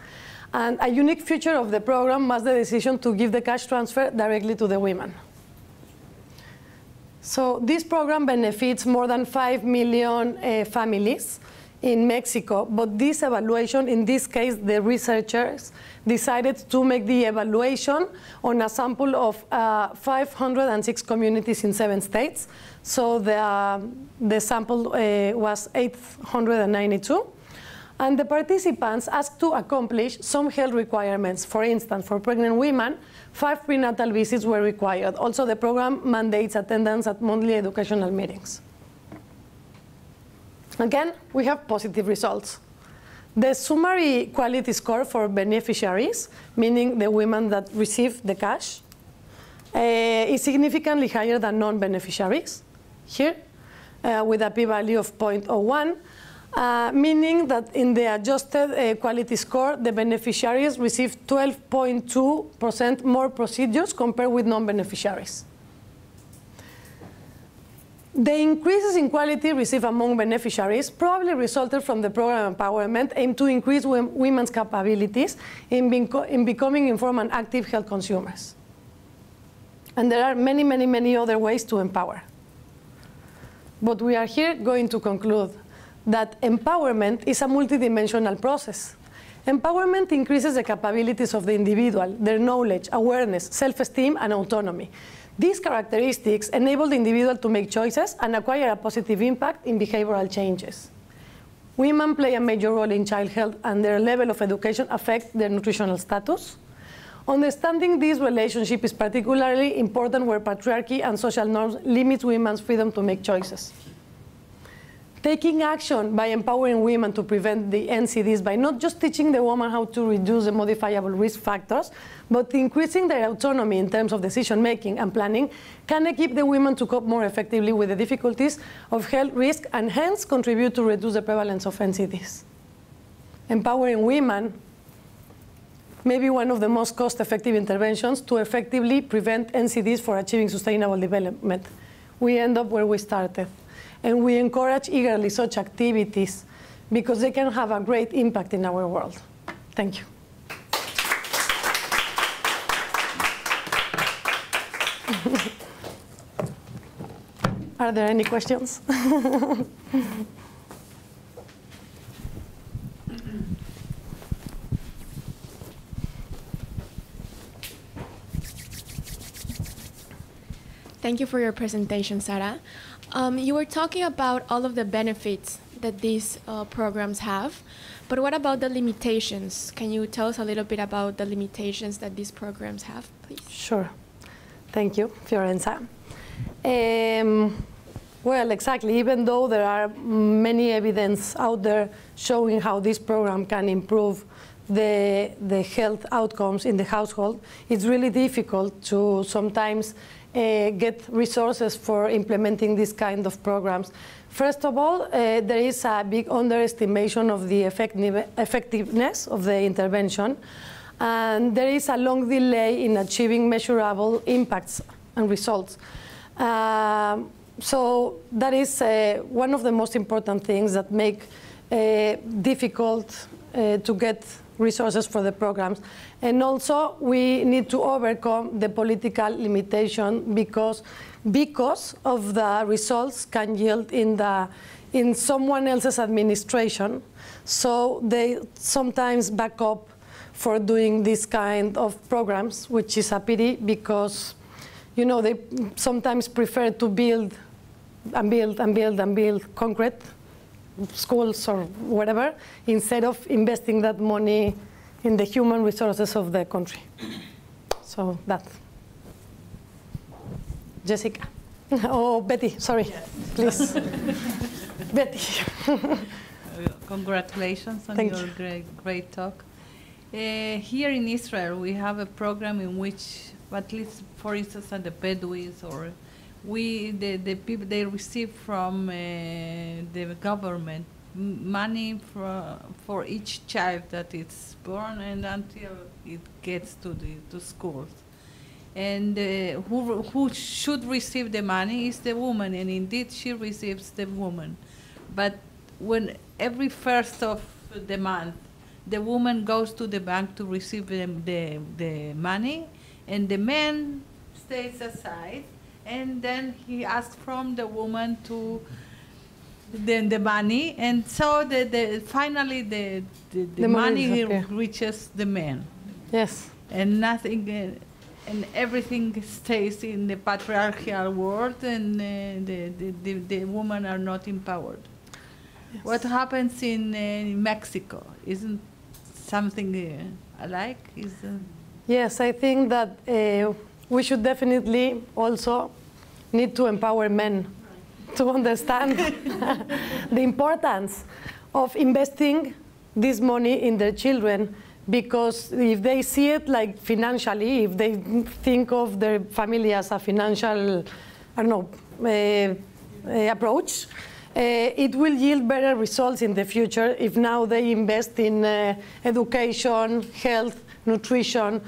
And a unique feature of the program was the decision to give the cash transfer directly to the women. So this program benefits more than 5 million families in Mexico, but this evaluation, in this case, the researchers decided to make the evaluation on a sample of 506 communities in 7 states. So the sample was 892. And the participants asked to accomplish some health requirements. For instance, for pregnant women, 5 prenatal visits were required. Also, the program mandates attendance at monthly educational meetings. Again, we have positive results. The summary quality score for beneficiaries, meaning the women that receive the cash, is significantly higher than non-beneficiaries, here, with a p-value of 0.01. Meaning that in the adjusted quality score, the beneficiaries receive 12.2% more procedures compared with non-beneficiaries. The increases in quality received among beneficiaries probably resulted from the program empowerment aimed to increase women's capabilities in becoming informed and active health consumers. And there are many, many, many other ways to empower. But we are here going to conclude that empowerment is a multidimensional process. Empowerment increases the capabilities of the individual, their knowledge, awareness, self-esteem, and autonomy. These characteristics enable the individual to make choices and acquire a positive impact in behavioral changes. Women play a major role in child health, and their level of education affects their nutritional status. Understanding this relationship is particularly important where patriarchy and social norms limit women's freedom to make choices. Taking action by empowering women to prevent the NCDs by not just teaching the woman how to reduce the modifiable risk factors, but increasing their autonomy in terms of decision-making and planning can equip the women to cope more effectively with the difficulties of health risk and hence contribute to reduce the prevalence of NCDs. Empowering women maybe one of the most cost-effective interventions to effectively prevent NCDs for achieving sustainable development. We end up where we started. And we encourage eagerly such activities because they can have a great impact in our world. Thank you. Are there any questions? Thank you for your presentation, Sara. You were talking about all of the benefits that these programs have, but what about the limitations? Can you tell us a little bit about the limitations that these programs have, please? Sure. Thank you, Fiorenza. Well, exactly. Even though there are many evidence out there showing how this program can improve the health outcomes in the household, it's really difficult to sometimes get resources for implementing this kind of programs. First of all, there is a big underestimation of the effectiveness of the intervention, and there is a long delay in achieving measurable impacts and results. So that is one of the most important things that make difficult to get resources for the programs. And also, we need to overcome the political limitation because of the results can yield in someone else's administration. So they sometimes back up for doing this kind of programs, which is a pity because, you know, they sometimes prefer to build and build and build and build concrete schools or whatever, instead of investing that money in the human resources of the country. So that. Jessica. Oh, Betty, sorry, yes. Please. Betty. Congratulations on your great talk. Here in Israel, we have a program in which, at least for instance, the Bedouins or the people, they receive from the government money for each child that is born and until it gets to schools. And who should receive the money is the woman, and indeed she receives the woman. But when every first of the month, the woman goes to the bank to receive the money, and the man stays aside, and then he asks from the woman to the money, and so finally the money reaches the man. Yes. And nothing, and everything stays in the patriarchal world, and the women are not empowered. Yes. What happens in Mexico? Isn't something alike? Yes, I think that we should definitely also need to empower men to understand the importance of investing this money in their children, because if they see it like financially, if they think of their family as a financial, I don't know, approach, it will yield better results in the future if now they invest in education, health, nutrition,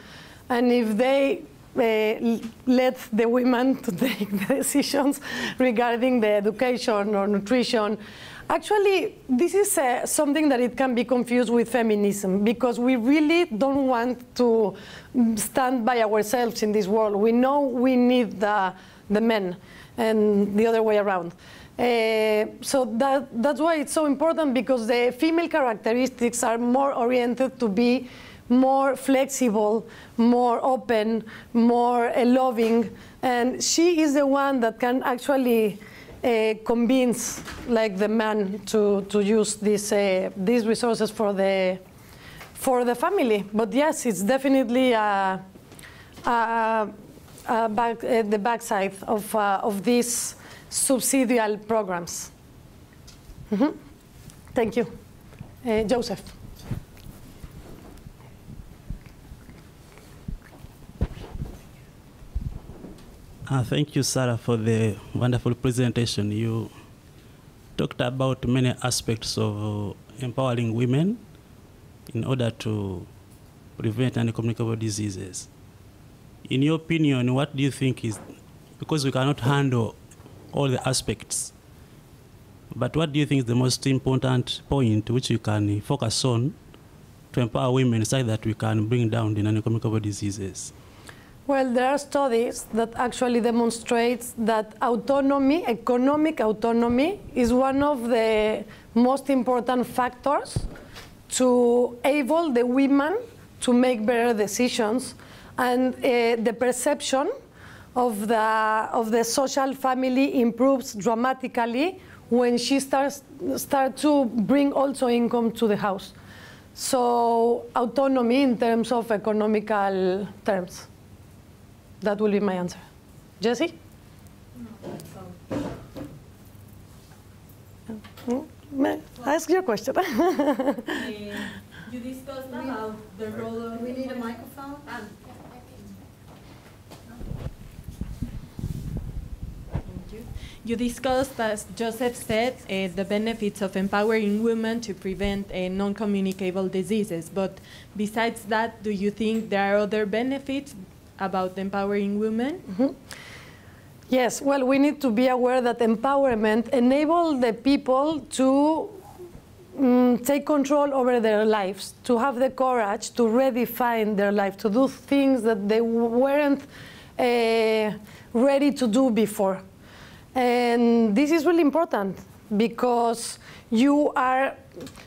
and if they let the women to take the decisions regarding the education or nutrition. Actually, this is something that it can be confused with feminism, because we really don't want to stand by ourselves in this world. We know we need the men and the other way around. So that's why it's so important, because the female characteristics are more oriented to be more flexible, more open, more loving, and she is the one that can actually convince, like, the man to use these resources for the family. But yes, it's definitely the backside of these subsidial programs. Mm-hmm. Thank you, Joseph. Thank you, Sara, for the wonderful presentation. You talked about many aspects of empowering women in order to prevent non-communicable diseases. In your opinion, what do you think is, because we cannot handle all the aspects, but what do you think is the most important point which you can focus on to empower women so that we can bring down the non-communicable diseases? Well, there are studies that actually demonstrate that autonomy, economic autonomy, is one of the most important factors to enable the women to make better decisions, and the perception of the social family improves dramatically when she starts to bring also income to the house. So autonomy in terms of economical terms. That will be my answer. Jesse? Ask your question. You discussed about the role of... We need a microphone. You discussed, as Joseph said, the benefits of empowering women to prevent non-communicable diseases. But besides that, do you think there are other benefits about empowering women? Mm-hmm. Yes, well, we need to be aware that empowerment enables the people to take control over their lives, to have the courage to redefine their life, to do things that they weren't ready to do before. And this is really important because you are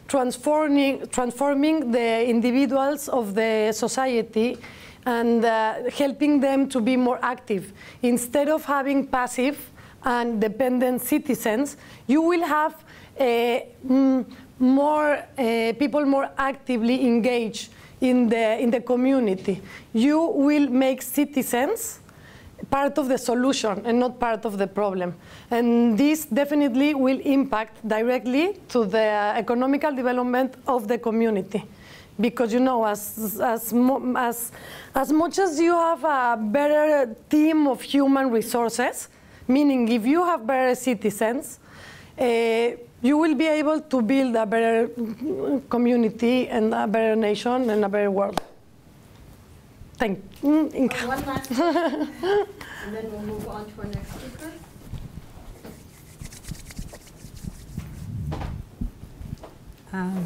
transforming the individuals of the society and helping them to be more active. Instead of having passive and dependent citizens, you will have more people more actively engaged in the community. You will make citizens part of the solution and not part of the problem. And this definitely will impact directly to the economical development of the community. Because, you know, as much as you have a better team of human resources, meaning if you have better citizens, you will be able to build a better community and a better nation and a better world. Thank you. One last question, and then we'll move on to our next speaker.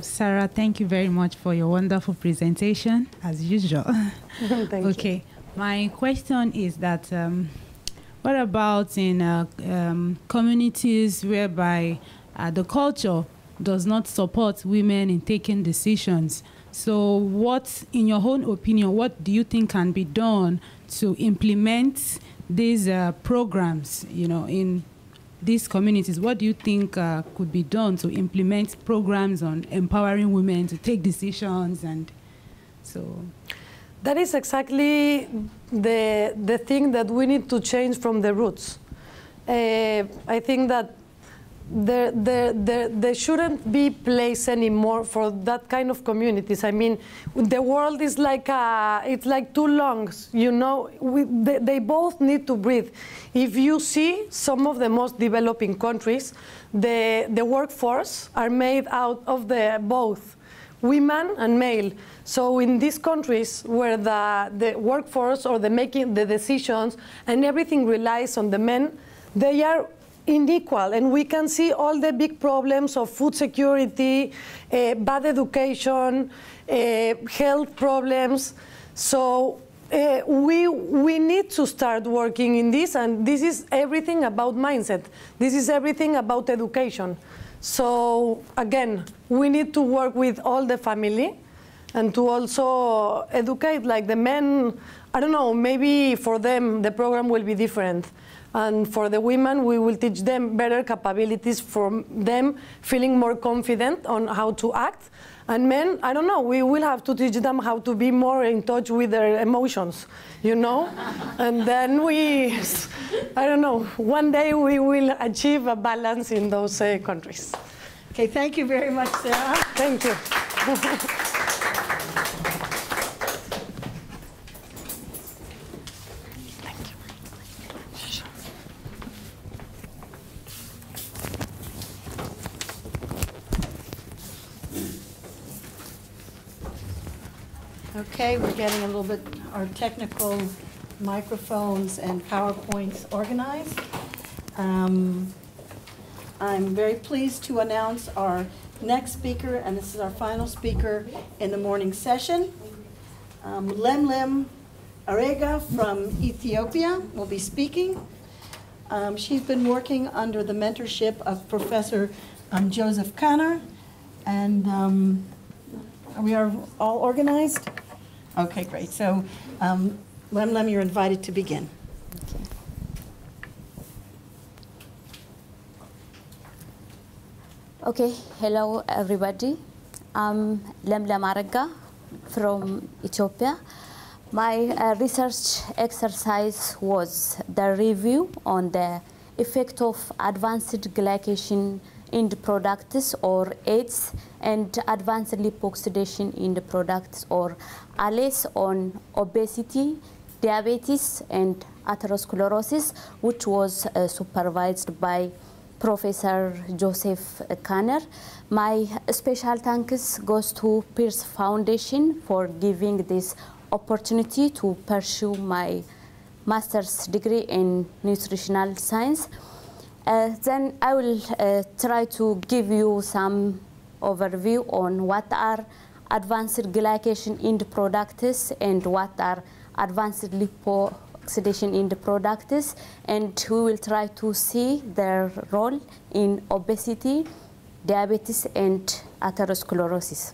Sarah, thank you very much for your wonderful presentation, as usual. Thank you. My question is that what about in communities whereby the culture does not support women in taking decisions? So what, in your own opinion, what do you think can be done to implement these programs, you know, in these communities? What do you think could be done to implement programs on empowering women to take decisions? And so that is exactly the thing that we need to change from the roots. I think that there shouldn't be place anymore for that kind of communities. I mean, the world is like it's like two lungs, you know. They both need to breathe. If you see some of the most developing countries, the workforce are made out of both women and male. So in these countries where the workforce or making the decisions and everything relies on the men, they are unequal, and we can see all the big problems of food security, bad education, health problems. So we need to start working in this, and this is everything about mindset. This is everything about education. So again, we need to work with all the family and to also educate, like the men. I don't know, maybe for them the program will be different. And for the women, we will teach them better capabilities for them feeling more confident on how to act. And men, I don't know, we will have to teach them how to be more in touch with their emotions, you know? And then I don't know, one day we will achieve a balance in those countries. Okay, thank you very much, Sarah. Thank you. Okay, we're getting a little bit our technical microphones and PowerPoints organized. I'm very pleased to announce our next speaker, and this is our final speaker in the morning session. Lemlem Arega from Ethiopia will be speaking. She's been working under the mentorship of Professor Joseph Kanner, and we are all organized? Okay, great. So, Lemlem, you're invited to begin. Okay, hello everybody. I'm Lemlem Arega from Ethiopia. My research exercise was the review on the effect of advanced glycation in the products or AIDS and advanced lipoxidation in the products or ALS on obesity, diabetes, and atherosclerosis, which was supervised by Professor Joseph Kanner. My special thanks goes to PEARS Foundation for giving this opportunity to pursue my master's degree in nutritional science. Then I will try to give you some overview on what are advanced glycation in the products and what are advanced lipoxidation in the products, and we will try to see their role in obesity, diabetes, and atherosclerosis.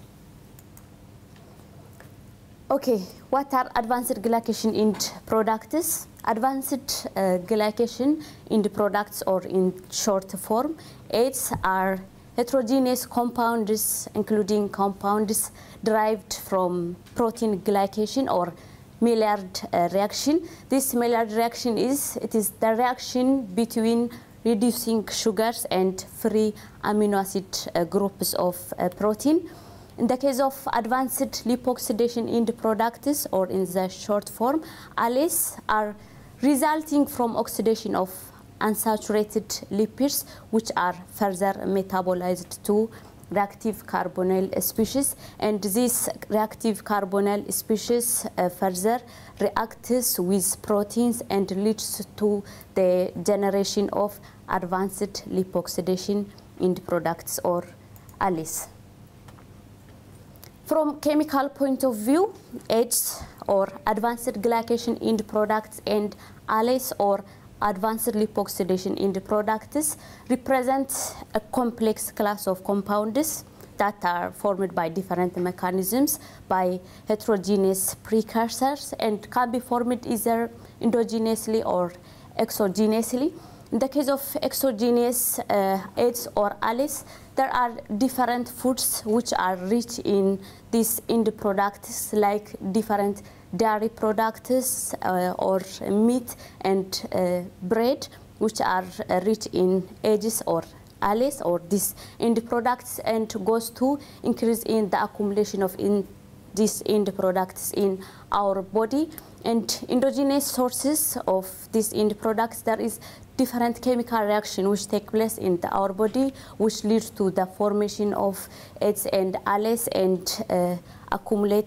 Okay, what are advanced glycation in products? Advanced glycation in the products, or in short form, AIDS, are heterogeneous compounds, including compounds derived from protein glycation or Maillard reaction. This Maillard reaction is the reaction between reducing sugars and free amino acid groups of protein. In the case of advanced lipoxidation in the products, or in the short form, ALS, are resulting from oxidation of unsaturated lipids, which are further metabolized to reactive carbonyl species, and this reactive carbonyl species further reacts with proteins and leads to the generation of advanced lipoxidation in the products, or ALS. From chemical point of view, AIDS, or advanced glycation in the products, and ALS, or advanced lipoxidation in the products, represent a complex class of compounds that are formed by different mechanisms by heterogeneous precursors and can be formed either endogenously or exogenously. In the case of exogenous AIDS or ALS, there are different foods which are rich in these end products, like different dairy products or meat and bread, which are rich in AIDS or ALS, or these end products, and goes to increase in the accumulation of these end products in our body. And endogenous sources of these end products, there is different chemical reaction which take place in our body, which leads to the formation of AIDS and ALS, and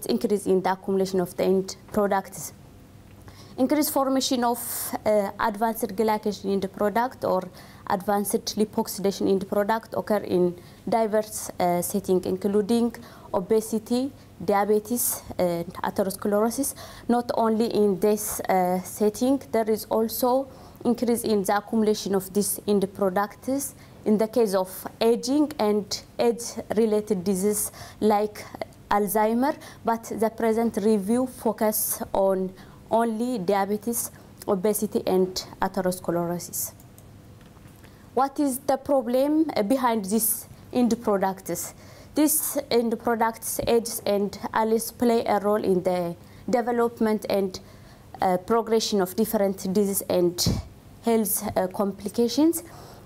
increase in the accumulation of the end products. Increased formation of advanced glycation in the product or advanced lipoxidation in the product occur in diverse settings, including obesity, diabetes, and atherosclerosis. Not only in this setting, there is also increase in the accumulation of this in the products in the case of aging and age-related disease like Alzheimer, but the present review focus on only diabetes, obesity, and atherosclerosis. What is the problem behind this in the products? This in the products, AIDS and ALS play a role in the development and progression of different diseases and health complications.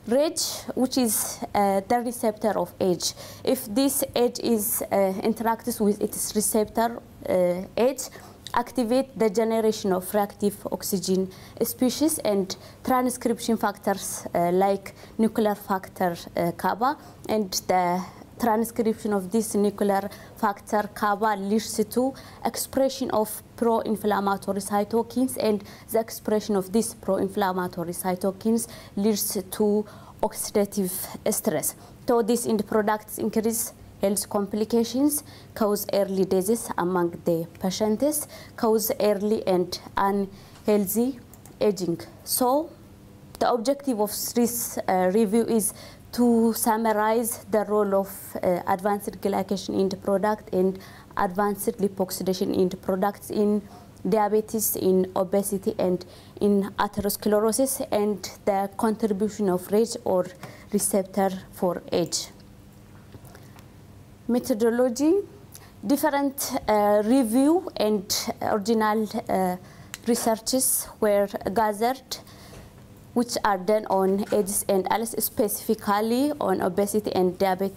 RAGE, which is the receptor of age. If this age is interacts with its receptor age, activate the generation of reactive oxygen species and transcription factors like nuclear factor kappa and the transcription of this nuclear factor kappa leads to expression of pro-inflammatory cytokines, and the expression of these pro-inflammatory cytokines leads to oxidative stress. So these end products increase health complications, cause early disease among the patients, cause early and unhealthy aging. So the objective of this review is to summarize the role of advanced glycation end product and advanced lipoxidation end products in diabetes, in obesity, and in atherosclerosis, and the contribution of RAGE or receptor for age. Methodology, different review and original researches were gathered, which are done on ages and ALS, specifically on obesity and diabetes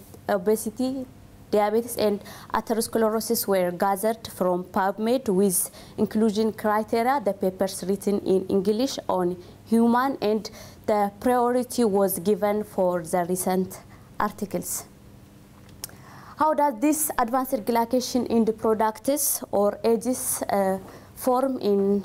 and atherosclerosis were gathered from PubMed with inclusion criteria, the papers written in English on human, and the priority was given for the recent articles. How does this advanced glycation in the products or ages form in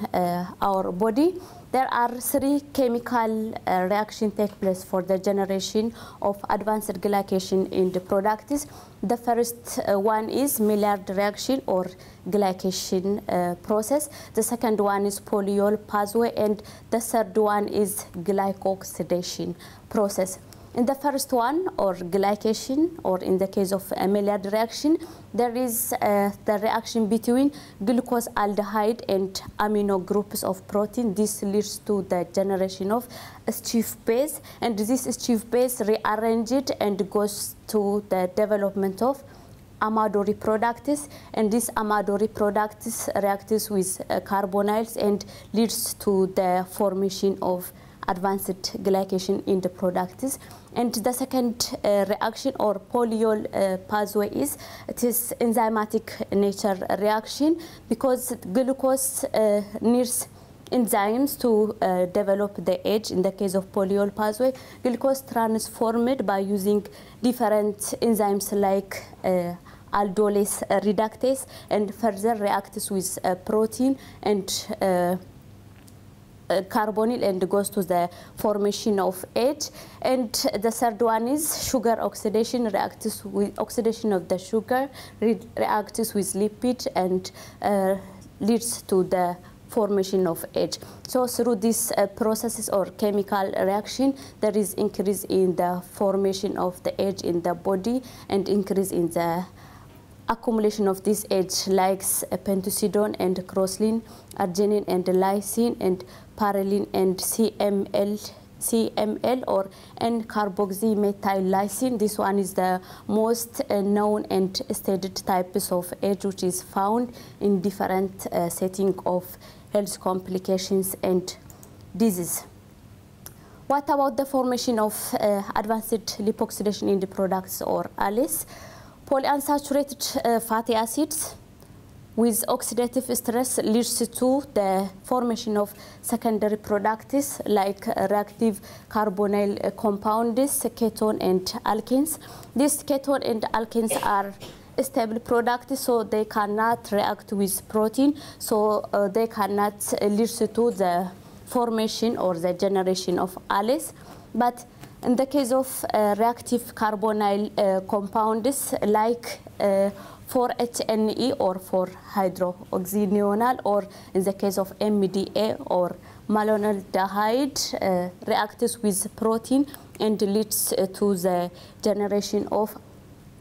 our body? There are three chemical reactions take place for the generation of advanced glycation in the products. The first one is Maillard reaction or glycation process. The second one is polyol pathway, and the third one is glycoxidation process. In the first one, or glycation, or in the case of a Maillard reaction, there is the reaction between glucose aldehyde and amino groups of protein. This leads to the generation of a stiff base, and this stiff base rearranged and goes to the development of Amadori products, and this Amadori products reacts with carbonyls and leads to the formation of advanced glycation in the products. And the second reaction or polyol pathway is enzymatic nature reaction, because glucose needs enzymes to develop the age. In the case of polyol pathway, glucose transformed by using different enzymes like aldolase reductase, and further reacts with protein and carbonyl and goes to the formation of age. And the third one is sugar oxidation, reacts with oxidation of the sugar, reacts with lipid and leads to the formation of age. So through these processes or chemical reaction, there is increase in the formation of the age in the body and increase in the accumulation of this age, like pentosidone and crosslin, arginine and lysine, and parylene and CML or N-carboxymethyllysine. This one is the most known and studied types of age, which is found in different settings of health complications and disease. What about the formation of advanced lipoxidation in the products or ALS? Polyunsaturated fatty acids with oxidative stress leads to the formation of secondary products like reactive carbonyl compounds, ketone and alkenes. These ketone and alkenes are stable products, so they cannot react with protein, so they cannot lead to the formation or the generation of ALS. But in the case of reactive carbonyl compounds like 4-HNE or 4-hydroxynonal, or in the case of MDA or malonaldehyde, reacts with protein and leads to the generation of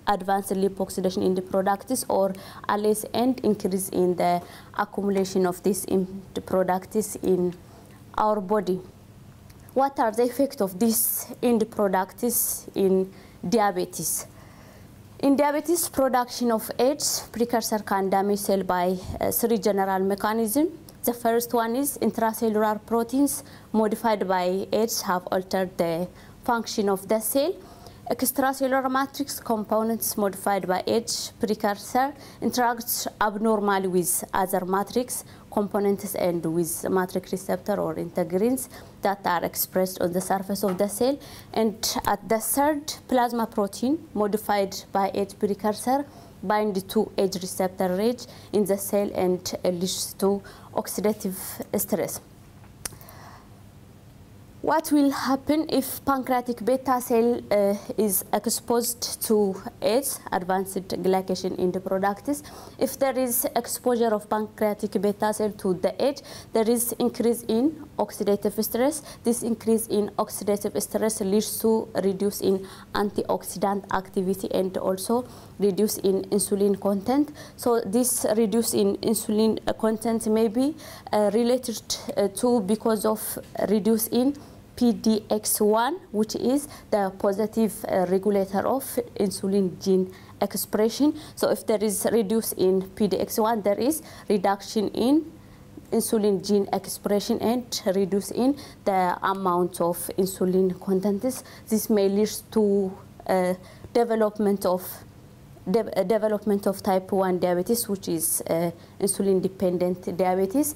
advanced lipoxidation in the products or ALS and increase in the accumulation of these in the products in our body. What are the effects of these end products in diabetes? In diabetes, production of ACE precursor can damage cell by three general mechanisms. The first one is intracellular proteins modified by ACE have altered the function of the cell. Extracellular matrix components modified by ACE precursor interact abnormally with other matrix components and with matrix receptor or integrins that are expressed on the surface of the cell. And at the third, plasma protein modified by H precursor bind to H receptor range in the cell and leads to oxidative stress. What will happen if pancreatic beta cell is exposed to H, advanced glycation in the products? If there is exposure of pancreatic beta cell to the H, there is increase in oxidative stress. This increase in oxidative stress leads to reduce in antioxidant activity and also reduce in insulin content. So this reduce in insulin content may be related to because of reduce in PDX1, which is the positive regulator of insulin gene expression. So if there is reduce in PDX1, there is reduction in insulin gene expression and reduce in the amount of insulin content. This may lead to development of type 1 diabetes, which is insulin-dependent diabetes.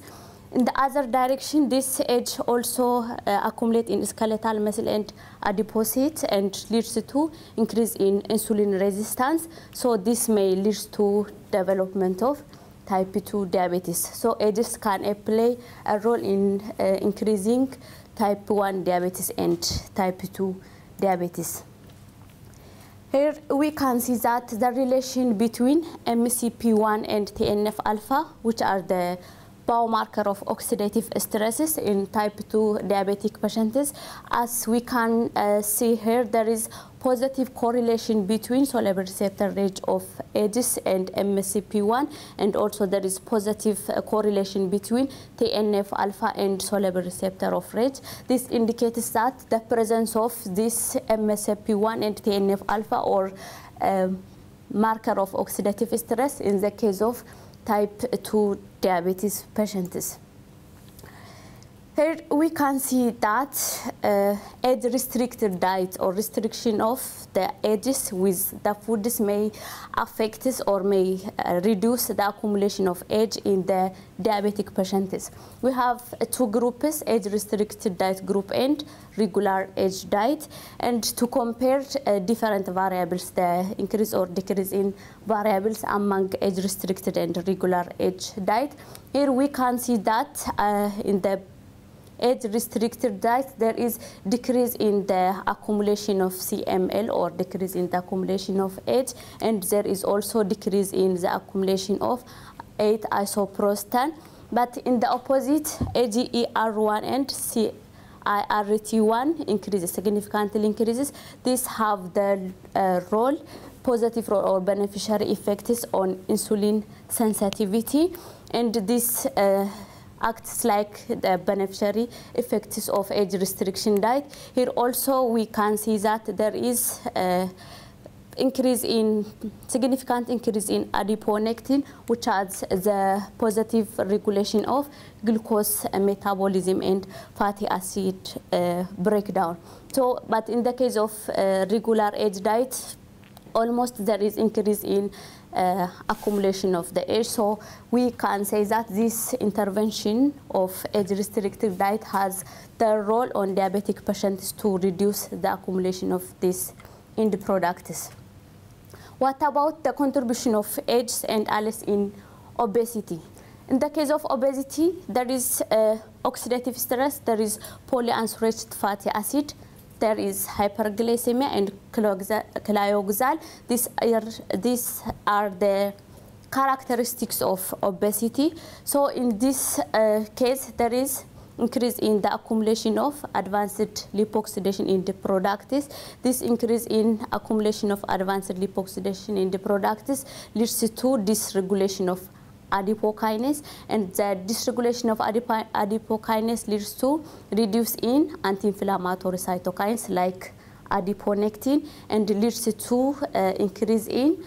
In the other direction, this H also accumulates in skeletal muscle and adipocytes and leads to increase in insulin resistance. So this may lead to development of type 2 diabetes. So Ages can play a role in increasing type 1 diabetes and type 2 diabetes. Here we can see that the relation between MCP1 and TNF-alpha, which are the biomarker of oxidative stresses in type 2 diabetic patients. As we can see here, there is positive correlation between soluble receptor range of Ages and MCP1, and also there is positive correlation between TNF-alpha and soluble receptor of range. This indicates that the presence of this MCP1 and TNF-alpha or marker of oxidative stress in the case of type 2 diabetes patients. Here we can see that age-restricted diet or restriction of the ages with the foods may affect or may reduce the accumulation of age in the diabetic patients. We have two groups, age-restricted diet group and regular age diet, and to compare different variables, the increase or decrease in variables among age-restricted and regular age diet. Here we can see that in the age-restricted diet, there is decrease in the accumulation of CML or decrease in the accumulation of age, and there is also decrease in the accumulation of 8-isoprostane. But in the opposite, AGER1 and CIRT1 increases, significantly increases. These have the positive role or beneficiary effects on insulin sensitivity, and this acts like the beneficiary effects of age restriction diet. Here also we can see that there is significant increase in adiponectin, which has the positive regulation of glucose metabolism and fatty acid breakdown. So, but in the case of regular age diet, almost there is increase in accumulation of the age. So we can say that this intervention of age-restricted diet has the role on diabetic patients to reduce the accumulation of this end products. What about the contribution of age and ALS in obesity? In the case of obesity, there is oxidative stress, there is polyunsaturated fatty acid, there is hyperglycemia and chlyoxal. These are the characteristics of obesity. So in this case, there is increase in the accumulation of advanced lipoxidation in the products. This increase in accumulation of advanced lipoxidation in the products leads to dysregulation of adipokinase, and the dysregulation of adipokinase leads to reduce in anti-inflammatory cytokines like adiponectin, and leads to increase in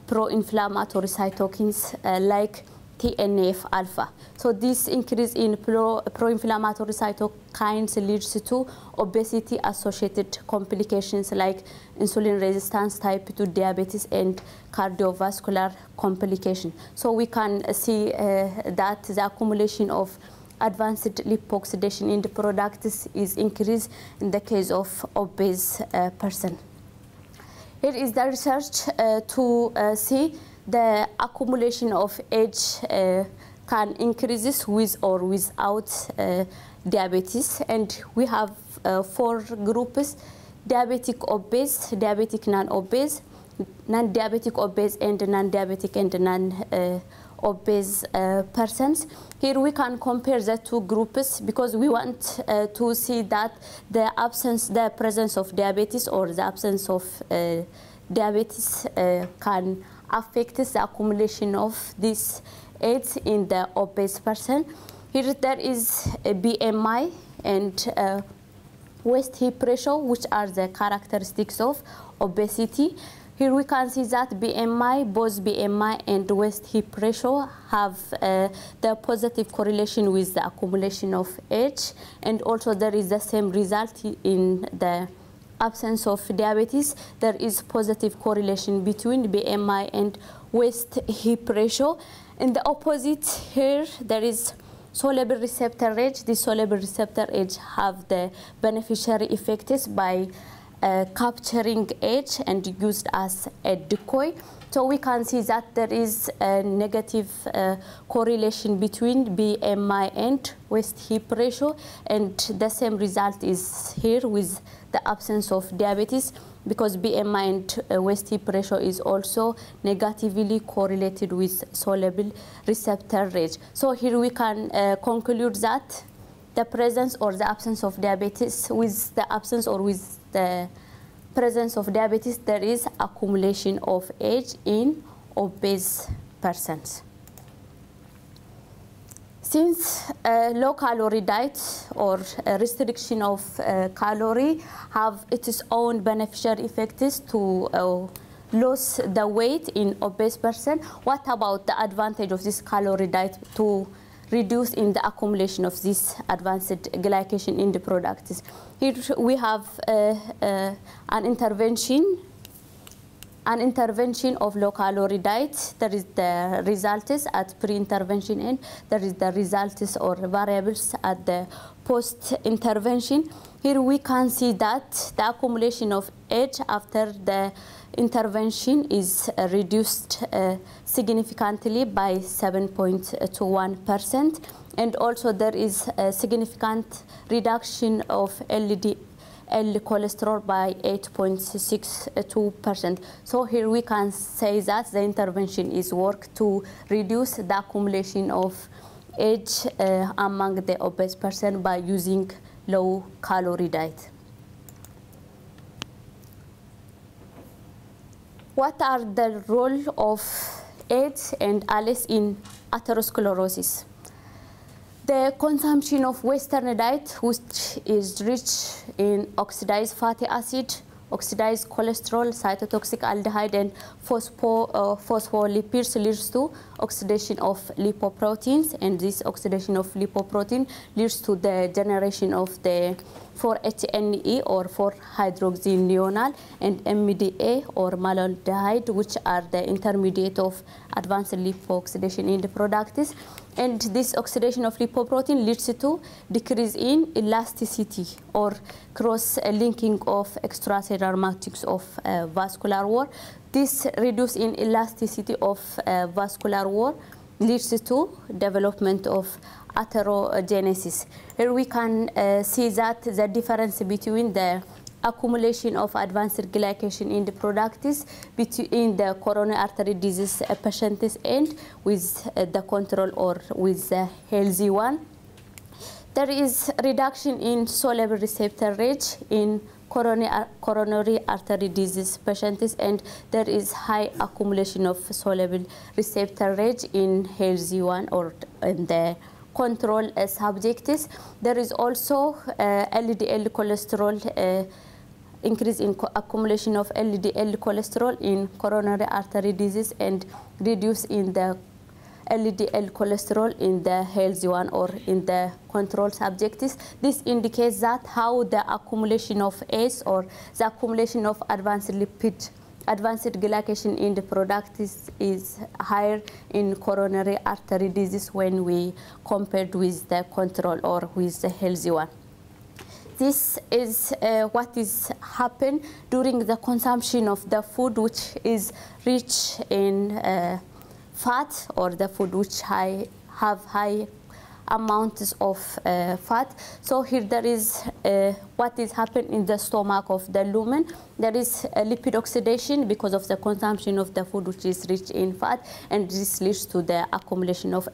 pro-inflammatory cytokines like TNF alpha. So this increase in pro-inflammatory cytokines leads to obesity-associated complications like insulin resistance, type 2 diabetes, and cardiovascular complications. So we can see that the accumulation of advanced lipoxidation in the products is increased in the case of obese person. Here is the research to see the accumulation of age can increase with or without diabetes, and we have 4 groups: diabetic obese, diabetic non-obese, non-diabetic obese, and non-diabetic and non-obese persons. Here we can compare the 2 groups because we want to see that the presence of diabetes or the absence of diabetes can affect the accumulation of this AIDS in the obese person. Here there is a BMI and waist hip ratio, which are the characteristics of obesity. Here we can see that BMI, both BMI and waist hip ratio have the positive correlation with the accumulation of age, and also there is the same result in the absence of diabetes. There is positive correlation between BMI and waist hip ratio. In the opposite, here there is soluble receptor age. This soluble receptor age have the beneficiary effects by capturing age and used as a decoy. So we can see that there is a negative correlation between BMI and waist hip ratio, and the same result is here with the absence of diabetes, because BMI and waist hip ratio is also negatively correlated with soluble receptor age. So here we can conclude that the presence or the absence of diabetes, with the absence or with the presence of diabetes, there is accumulation of age in obese persons. Since low-calorie diet or restriction of calorie have its own beneficial effects to lose the weight in obese person, what about the advantage of this calorie diet to reduce in the accumulation of this advanced glycation in the products? Here we have an intervention of low-calorie diet. There is the results at pre-intervention, and there is the results or variables at the post-intervention. Here we can see that the accumulation of age after the intervention is reduced significantly by 7.21%, and also there is a significant reduction of LDL cholesterol by 8.62%. So here we can say that the intervention is work to reduce the accumulation of age among the obese person by using low-calorie diet. What are the role of AIDS and ALS in atherosclerosis? The consumption of Western diet, which is rich in oxidized fatty acid, oxidized cholesterol, cytotoxic aldehyde, and phospholipids, leads to oxidation of lipoproteins, and this oxidation of lipoprotein leads to the generation of the 4-HNE or 4-hydroxyneonal and MDA or malondehyde, which are the intermediate of advanced lipoxidation in the products. And this oxidation of lipoprotein leads to decrease in elasticity or cross-linking of extracellular matrix of vascular wall. This reduce in elasticity of vascular wall leads to development of atherogenesis. Here we can see that the difference between the accumulation of advanced glycation in the products between the coronary artery disease patients and with the control or with the healthy one. There is reduction in soluble receptor age in coronary artery disease patients, and there is high accumulation of soluble receptor age in healthy one or in the control subjects. There is also LDL cholesterol increase in accumulation of LDL cholesterol in coronary artery disease and reduce in the LDL cholesterol in the healthy one or in the control subjects. This indicates that how the accumulation of ACE or the accumulation of advanced glycation in the product is higher in coronary artery disease when we compared with the control or with the healthy one. This is what is happen during the consumption of the food which is rich in fat, or the food which have high amounts of fat. So here there is what is happening in the stomach of the lumen. There is a lipid oxidation because of the consumption of the food which is rich in fat, and this leads to the accumulation of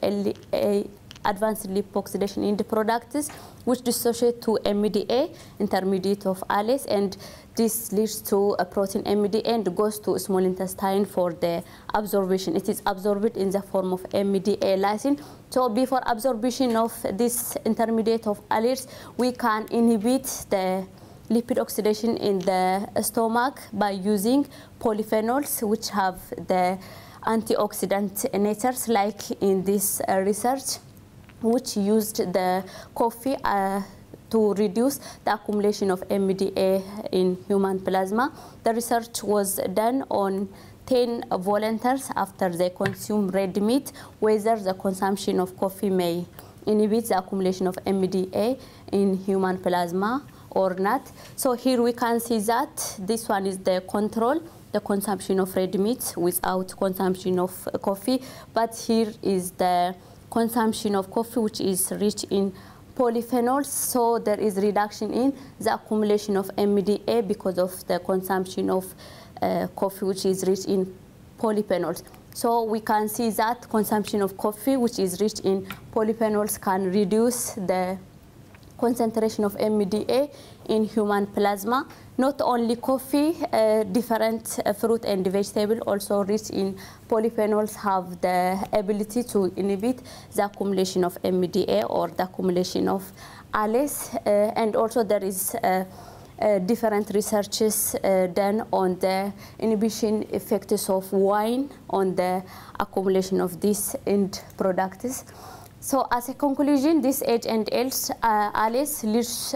advanced lipoxidation in the products, which dissociate to MDA, intermediate of ALAS, and this leads to a protein MDA and goes to small intestine for the absorption. It is absorbed in the form of MDA lysine. So before absorption of this intermediate of ALAS, we can inhibit the lipid oxidation in the stomach by using polyphenols, which have the antioxidant natures, like in this research, which used the coffee to reduce the accumulation of MDA in human plasma. The research was done on 10 volunteers after they consume red meat, whether the consumption of coffee may inhibit the accumulation of MDA in human plasma or not. So here we can see that this one is the control, the consumption of red meat without consumption of coffee, but here is the consumption of coffee, which is rich in polyphenols. So there is reduction in the accumulation of MDA because of the consumption of coffee, which is rich in polyphenols. So we can see that consumption of coffee, which is rich in polyphenols, can reduce the concentration of MDA in human plasma. Not only coffee, different fruit and vegetable also rich in polyphenols have the ability to inhibit the accumulation of MDA or the accumulation of ALAS. And also there is different researches done on the inhibition effects of wine on the accumulation of these end products. So as a conclusion, this H&L's ALAS leads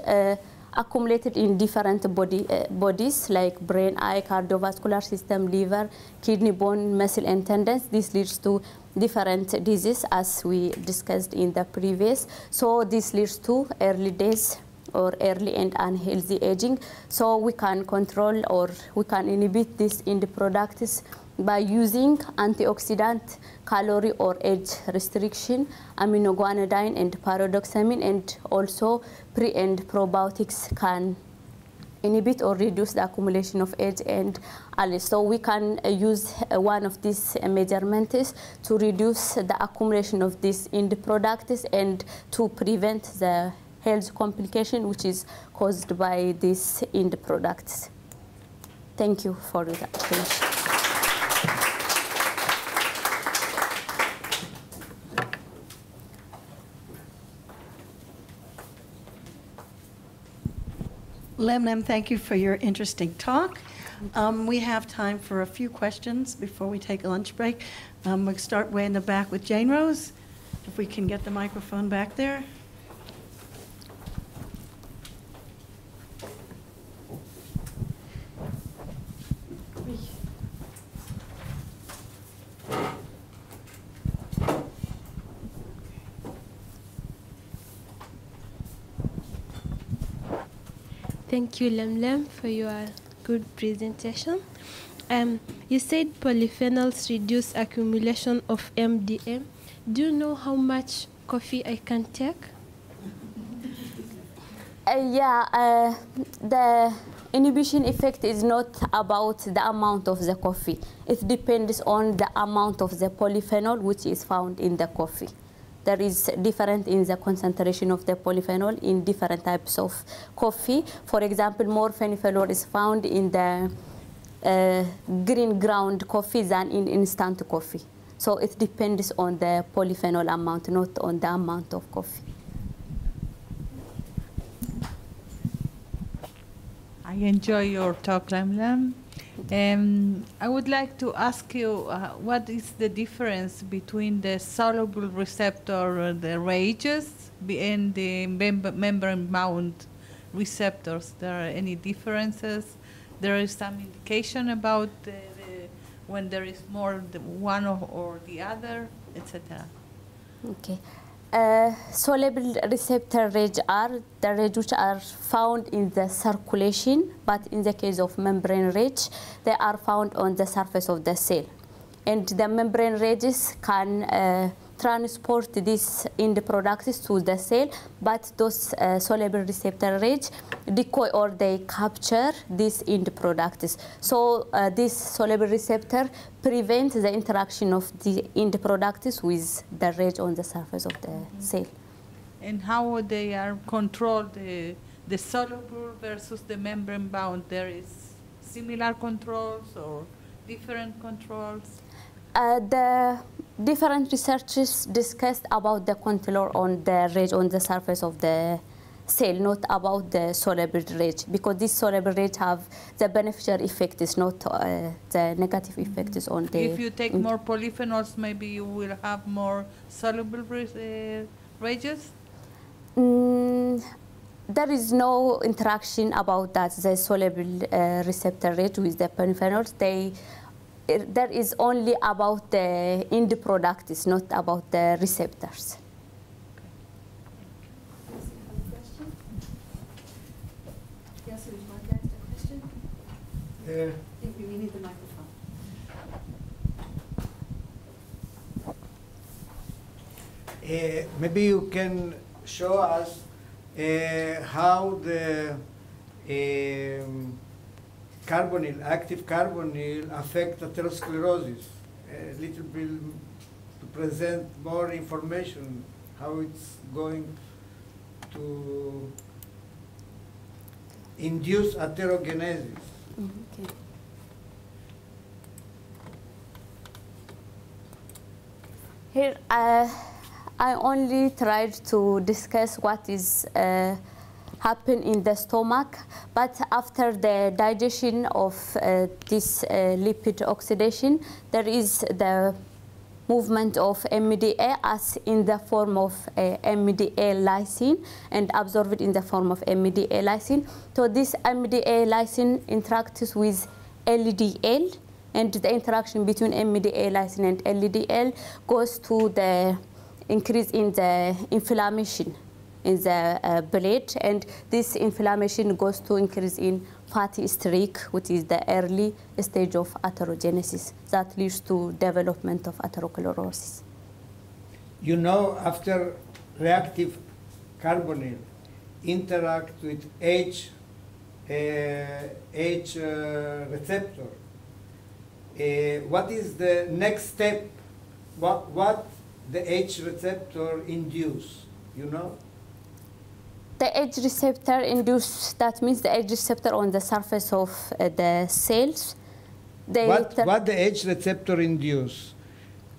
accumulated in different bodies like brain, eye, cardiovascular system, liver, kidney, bone, muscle, and tendons. This leads to different diseases as we discussed in the previous. So this leads to early death or early and unhealthy aging. So we can control or we can inhibit this in the products by using antioxidant, calorie or age restriction, aminoguanidine and pyridoxamine, and also pre and probiotics can inhibit or reduce the accumulation of age and ALAS. So we can use one of these measurements to reduce the accumulation of these in the products and to prevent the health complication which is caused by these in the products. Thank you for the attention. Lemlem, thank you for your interesting talk. We have time for a few questions before we take a lunch break. We'll start way in the back with Jane Rose, if we can get the microphone back there. Thank you, Lemlem, for your good presentation. You said polyphenols reduce accumulation of MDA. Do you know how much coffee I can take? The inhibition effect is not about the amount of the coffee. It depends on the amount of the polyphenol which is found in the coffee. There is different in the concentration of the polyphenol in different types of coffee. For example, more phenol is found in the green ground coffee than in instant coffee. So it depends on the polyphenol amount, not on the amount of coffee. I enjoy your talk, Lemlem. I would like to ask you what is the difference between the soluble receptor, the RAGEs, and the membrane-bound receptors? There are any differences? There is some indication about when there is more the one or the other, etc. Okay. Soluble receptor RAGE are the RAGE which are found in the circulation, but in the case of membrane RAGE, they are found on the surface of the cell. And the membrane RAGEs can transport these end products to the cell, but those soluble receptor RAGE decoy or they capture these end products. So this soluble receptor prevents the interaction of the end products with the RAGE on the surface of the cell. And how they are controlled, the soluble versus the membrane bound? There is similar controls or different controls? The different researchers discussed about the control on the RAGE on the surface of the cell, not about the soluble RAGE, because this soluble RAGE have the beneficial effects, not the negative effects on the... If you take more polyphenols, maybe you will have more soluble RAGEs? There is no interaction about that, the soluble receptor RAGE with the polyphenols. There is only about the end products, not about the receptors. Yes, would you like to ask a question? I think we need the microphone. Maybe you can show us how the active carbonyl affect atherosclerosis. A little bit to present more information, how it's going to induce atherogenesis. Okay. Here, I only tried to discuss what is happen in the stomach, but after the digestion of this lipid oxidation, there is the movement of MDA as in the form of MDA lysine and absorbed in the form of MDA lysine. So this MDA lysine interacts with LDL, and the interaction between MDA lysine and LDL goes to the increase in the inflammation in the blood, and this inflammation goes to increase in fatty streak, which is the early stage of atherogenesis that leads to development of atherosclerosis. You know, after reactive carbonyl interact with H receptor, what is the next step? What the H receptor induce, you know? The H receptor induce, that means the H receptor on the surface of the cells. What the H receptor induce?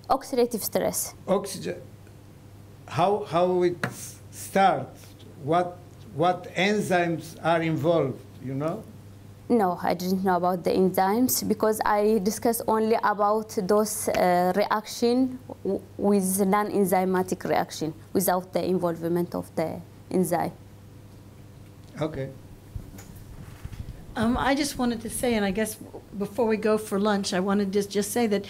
Oxidative stress. How it starts? What enzymes are involved, you know? No, I didn't know about the enzymes because I discussed only about those reaction with non-enzymatic reaction without the involvement of the enzyme. Okay. I just wanted to say, and I guess before we go for lunch, I wanted to just say that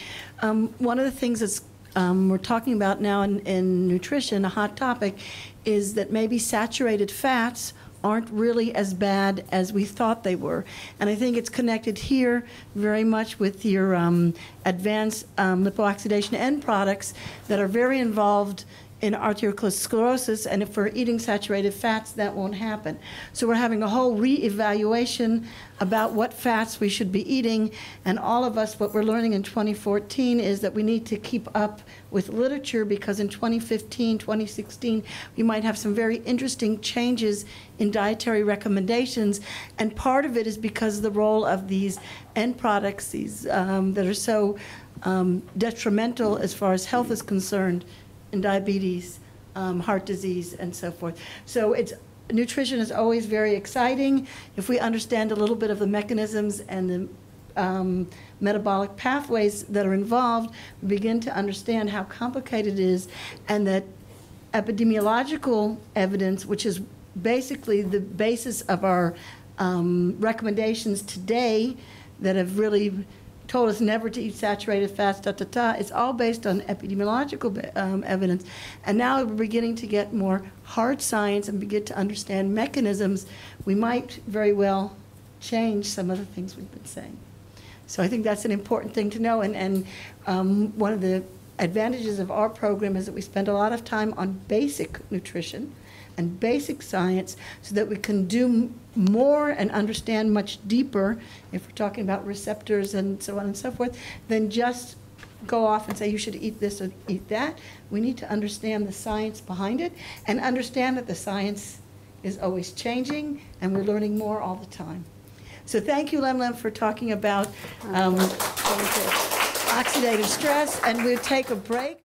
one of the things that's we're talking about now in nutrition, a hot topic, is that maybe saturated fats aren't really as bad as we thought they were. And I think it's connected here very much with your advanced lipoxidation end products that are very involved in atherosclerosis, and if we're eating saturated fats, that won't happen. So we're having a whole re-evaluation about what fats we should be eating, and all of us, what we're learning in 2014 is that we need to keep up with literature, because in 2015, 2016, we might have some very interesting changes in dietary recommendations, and part of it is because of the role of these end products, these that are so detrimental as far as health is concerned, in diabetes, heart disease, and so forth. So nutrition is always very exciting if we understand a little bit of the mechanisms and the metabolic pathways that are involved, we begin to understand how complicated it is, and that epidemiological evidence, which is basically the basis of our recommendations today that have really told us never to eat saturated fats, it's all based on epidemiological evidence. And now we're beginning to get more hard science and begin to understand mechanisms. We might very well change some of the things we've been saying. So I think that's an important thing to know. And one of the advantages of our program is that we spend a lot of time on basic nutrition and basic science so that we can do more and understand much deeper, if we're talking about receptors and so on and so forth, than just go off and say you should eat this or eat that. We need to understand the science behind it and understand that the science is always changing and we're learning more all the time. So thank you, Lemlem, for talking about oxidative stress, and we'll take a break.